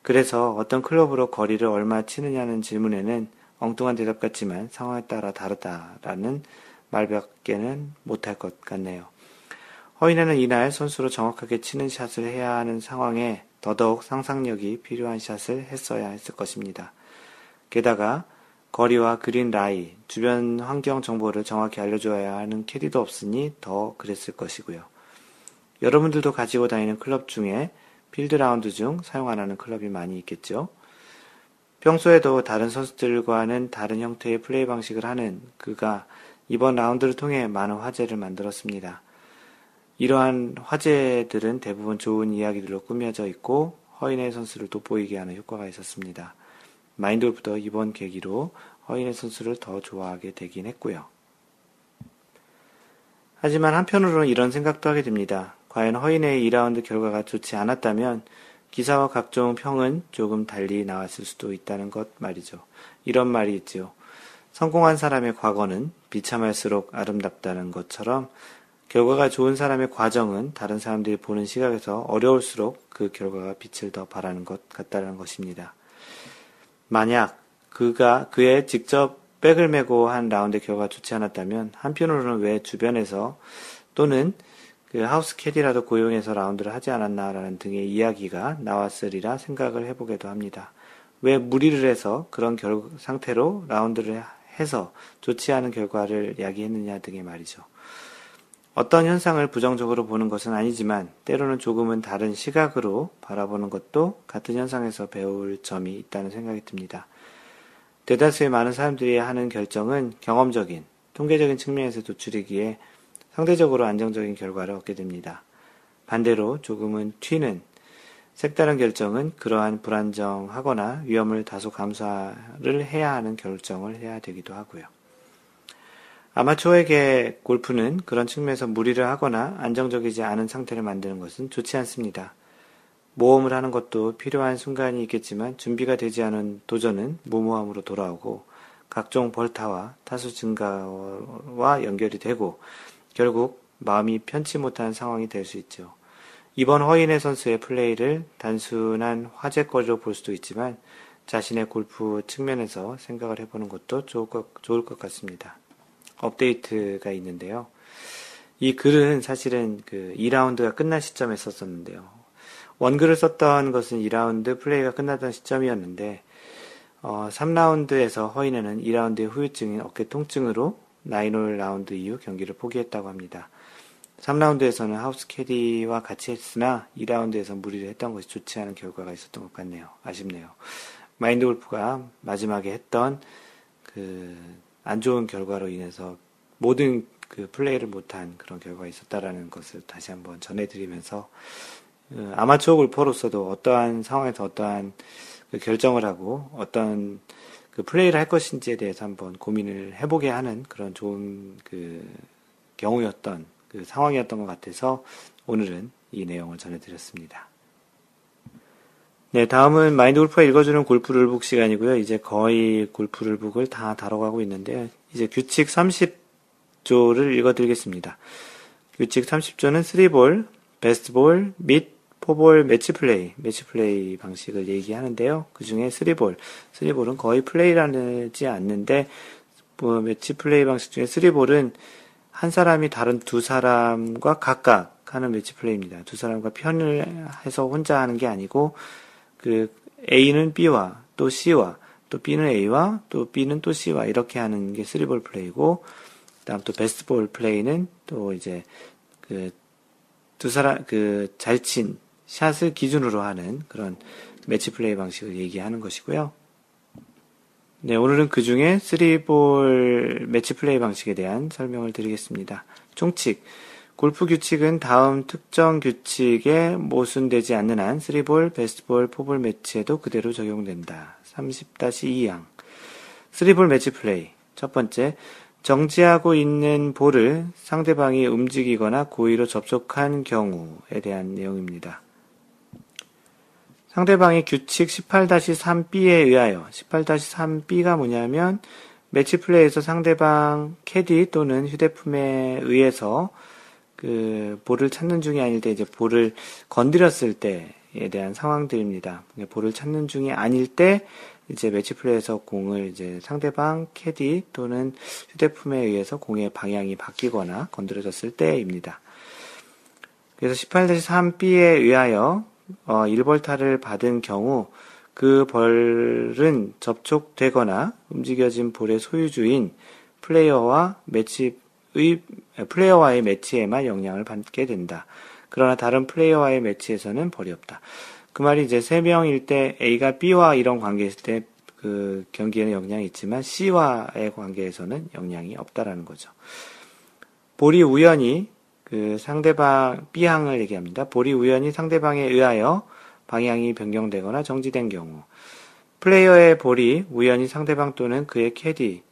Speaker 1: 그래서 어떤 클럽으로 거리를 얼마 치느냐는 질문에는 엉뚱한 대답 같지만 상황에 따라 다르다라는 말밖에는 못할 것 같네요. 허인에는 이날 선수로 정확하게 치는 샷을 해야 하는 상황에 더더욱 상상력이 필요한 샷을 했어야 했을 것입니다. 게다가 거리와 그린 라이, 주변 환경 정보를 정확히 알려줘야 하는 캐디도 없으니 더 그랬을 것이고요. 여러분들도 가지고 다니는 클럽 중에 필드 라운드 중 사용 안 하는 클럽이 많이 있겠죠. 평소에도 다른 선수들과는 다른 형태의 플레이 방식을 하는 그가 이번 라운드를 통해 많은 화제를 만들었습니다. 이러한 화제들은 대부분 좋은 이야기들로 꾸며져 있고 허인의 선수를 돋보이게 하는 효과가 있었습니다. 마인드 골프도 이번 계기로 허인의 선수를 더 좋아하게 되긴 했고요. 하지만 한편으로는 이런 생각도 하게 됩니다. 과연 허인의 2라운드 결과가 좋지 않았다면 기사와 각종 평은 조금 달리 나왔을 수도 있다는 것 말이죠. 이런 말이 있지요. 성공한 사람의 과거는 비참할수록 아름답다는 것처럼 결과가 좋은 사람의 과정은 다른 사람들이 보는 시각에서 어려울수록 그 결과가 빛을 더 발하는 것 같다는 것입니다. 만약 그의 직접 백을 메고 한 라운드의 결과가 좋지 않았다면 한편으로는 왜 주변에서 또는 그 하우스 캐디라도 고용해서 라운드를 하지 않았나라는 등의 이야기가 나왔으리라 생각을 해보기도 합니다. 왜 무리를 해서 그런 상태로 라운드를 해서 좋지 않은 결과를 야기했느냐 등의 말이죠. 어떤 현상을 부정적으로 보는 것은 아니지만 때로는 조금은 다른 시각으로 바라보는 것도 같은 현상에서 배울 점이 있다는 생각이 듭니다. 대다수의 많은 사람들이 하는 결정은 경험적인, 통계적인 측면에서 도출이기에 상대적으로 안정적인 결과를 얻게 됩니다. 반대로 조금은 튀는 색다른 결정은 그러한 불안정하거나 위험을 다소 감수를 해야 하는 결정을 해야 되기도 하고요. 아마추어에게 골프는 그런 측면에서 무리를 하거나 안정적이지 않은 상태를 만드는 것은 좋지 않습니다. 모험을 하는 것도 필요한 순간이 있겠지만 준비가 되지 않은 도전은 무모함으로 돌아오고 각종 벌타와 타수 증가와 연결이 되고 결국 마음이 편치 못한 상황이 될 수 있죠. 이번 허인의 선수의 플레이를 단순한 화제거리로 볼 수도 있지만 자신의 골프 측면에서 생각을 해보는 것도 좋을 것 같습니다. 업데이트가 있는데요. 이 글은 사실은 그 2라운드가 끝난 시점에 썼었는데요. 원글을 썼던 것은 2라운드 플레이가 끝났던 시점이었는데 3라운드에서 허인에는 2라운드의 후유증인 어깨 통증으로 9홀 라운드 이후 경기를 포기했다고 합니다. 3라운드에서는 하우스 캐디와 같이 했으나 2라운드에서 무리를 했던 것이 좋지 않은 결과가 있었던 것 같네요. 아쉽네요. 마인드 골프가 마지막에 했던 안 좋은 결과로 인해서 모든 그 플레이를 못한 그런 결과가 있었다라는 것을 다시 한번 전해드리면서 아마추어 골퍼로서도 어떠한 상황에서 어떠한 그 결정을 하고 어떤 그 플레이를 할 것인지에 대해서 한번 고민을 해보게 하는 그런 좋은 그 경우였던 그 상황이었던 것 같아서 오늘은 이 내용을 전해드렸습니다. 네, 다음은 마인드 골프가 읽어주는 골프 룰북 시간이고요. 이제 거의 골프 룰북을 다 다뤄가고 있는데요. 이제 규칙 30조를 읽어드리겠습니다. 규칙 30조는 3볼, 베스트볼, 및 4볼 매치 플레이 방식을 얘기하는데요. 그 중에 3볼은 거의 플레이를 하지 않는데, 매치 플레이 방식 중에 3볼은 한 사람이 다른 두 사람과 각각 하는 매치 플레이입니다. 두 사람과 편을 해서 혼자 하는 게 아니고, A는 B와 또 C와 또 B는 A와 또 B는 또 C와 이렇게 하는 게 3볼 플레이고, 다음 또 베스트 볼 플레이는 또 이제 두 사람 잘 친 샷을 기준으로 하는 그런 매치 플레이 방식을 얘기하는 것이고요. 네, 오늘은 그 중에 3볼 매치 플레이 방식에 대한 설명을 드리겠습니다. 총칙. 골프 규칙은 다음 특정 규칙에 모순되지 않는 한 3볼, 베스트볼, 4볼 매치에도 그대로 적용된다. 30-2항. 3볼 매치 플레이. 첫 번째, 정지하고 있는 볼을 상대방이 움직이거나 고의로 접촉한 경우에 대한 내용입니다. 상대방이 규칙 18-3B에 의하여 18-3B가 뭐냐면 매치 플레이에서 상대방 캐디 또는 휴대폰에 의해서 볼을 찾는 중이 아닐 때 이제 볼을 건드렸을 때에 대한 상황들입니다. 볼을 찾는 중이 아닐 때 이제 매치 플레이에서 공을 이제 상대방 캐디 또는 휴대폰에 의해서 공의 방향이 바뀌거나 건드려졌을 때입니다. 그래서 18-3B에 의하여 1벌타를 받은 경우 그 벌은 접촉되거나 움직여진 볼의 소유주인 플레이어와의 매치에만 영향을 받게 된다. 그러나 다른 플레이어와의 매치에서는 벌이 없다. 그 말이 이제 3명일 때 A가 B와 이런 관계였을 때 그 경기에는 영향이 있지만 C와의 관계에서는 영향이 없다라는 거죠. 볼이 우연히 상대방 B항을 얘기합니다. 볼이 우연히 상대방에 의하여 방향이 변경되거나 정지된 경우, 플레이어의 볼이 우연히 상대방 또는 그의 캐디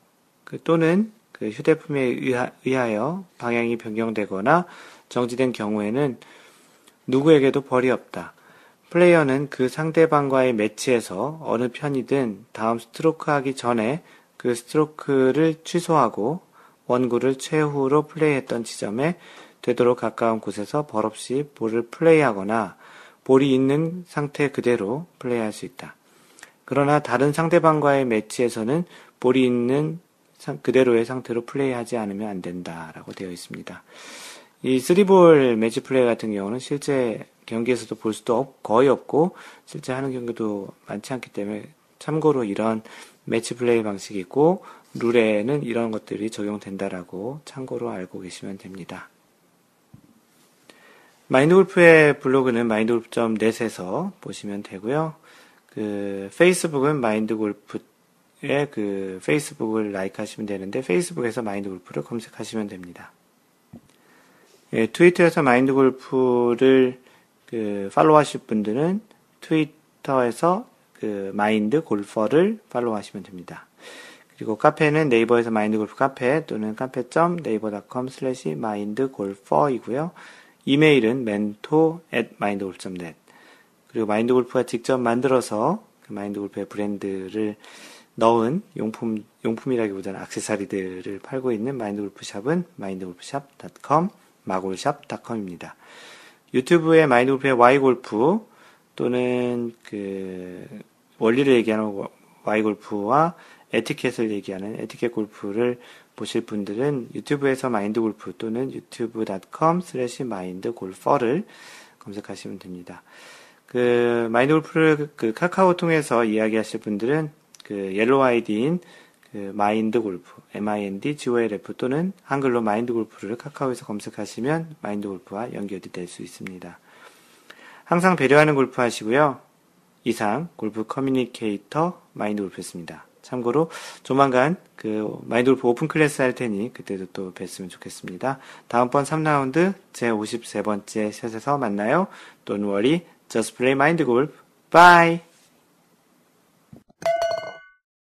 Speaker 1: 또는 휴대폰에 의하여 방향이 변경되거나 정지된 경우에는 누구에게도 벌이 없다. 플레이어는 그 상대방과의 매치에서 어느 편이든 다음 스트로크 하기 전에 그 스트로크를 취소하고 원구를 최후로 플레이했던 지점에 되도록 가까운 곳에서 벌 없이 볼을 플레이하거나 볼이 있는 상태 그대로 플레이할 수 있다. 그러나 다른 상대방과의 매치에서는 볼이 있는 그대로의 상태로 플레이하지 않으면 안 된다라고 되어 있습니다. 이 3볼 매치 플레이 같은 경우는 실제 경기에서도 볼 수도 거의 없고 실제 하는 경우도 많지 않기 때문에 참고로 이런 매치 플레이 방식이 있고 룰에는 이런 것들이 적용된다라고 참고로 알고 계시면 됩니다. 마인드골프의 블로그는 mindgolf.net에서 보시면 되고요. 페이스북은 마인드골프의 페이스북을 라이크 하시면 되는데 페이스북에서 마인드골프를 검색하시면 됩니다. 트위터에서 마인드골프를 팔로우 하실 분들은 트위터에서 마인드골퍼를 팔로우 하시면 됩니다. 그리고 카페는 네이버에서 마인드골프 카페 또는 cafe.naver.com/mindgolfer이고요. 이메일은 mentor@mindgolf.net. 그리고 마인드골프가 직접 만들어서 마인드골프의 브랜드를 넣은 용품이라기보다는 액세서리들을 팔고 있는 마인드골프샵은 mindgolfshop.com, 마골샵.com입니다. 유튜브에 마인드골프의 Y골프 또는 원리를 얘기하는 Y골프와 에티켓을 얘기하는 에티켓 골프를 보실 분들은 유튜브에서 마인드골프 또는 youtube.com/mindgolfer를 검색하시면 됩니다. 마인드골프를 카카오 통해서 이야기하실 분들은 옐로우 아이디인 마인드골프, MINDGOLF 또는 한글로 마인드골프를 카카오에서 검색하시면 마인드골프와 연결이 될 수 있습니다. 항상 배려하는 골프 하시고요. 이상 골프 커뮤니케이터 마인드골프였습니다. 참고로 조만간 마인드골프 오픈 클래스 할 테니 그때도 또 뵀으면 좋겠습니다. 다음번 3라운드 제 53번째 샷에서 만나요. Don't worry, just play mind golf. Bye!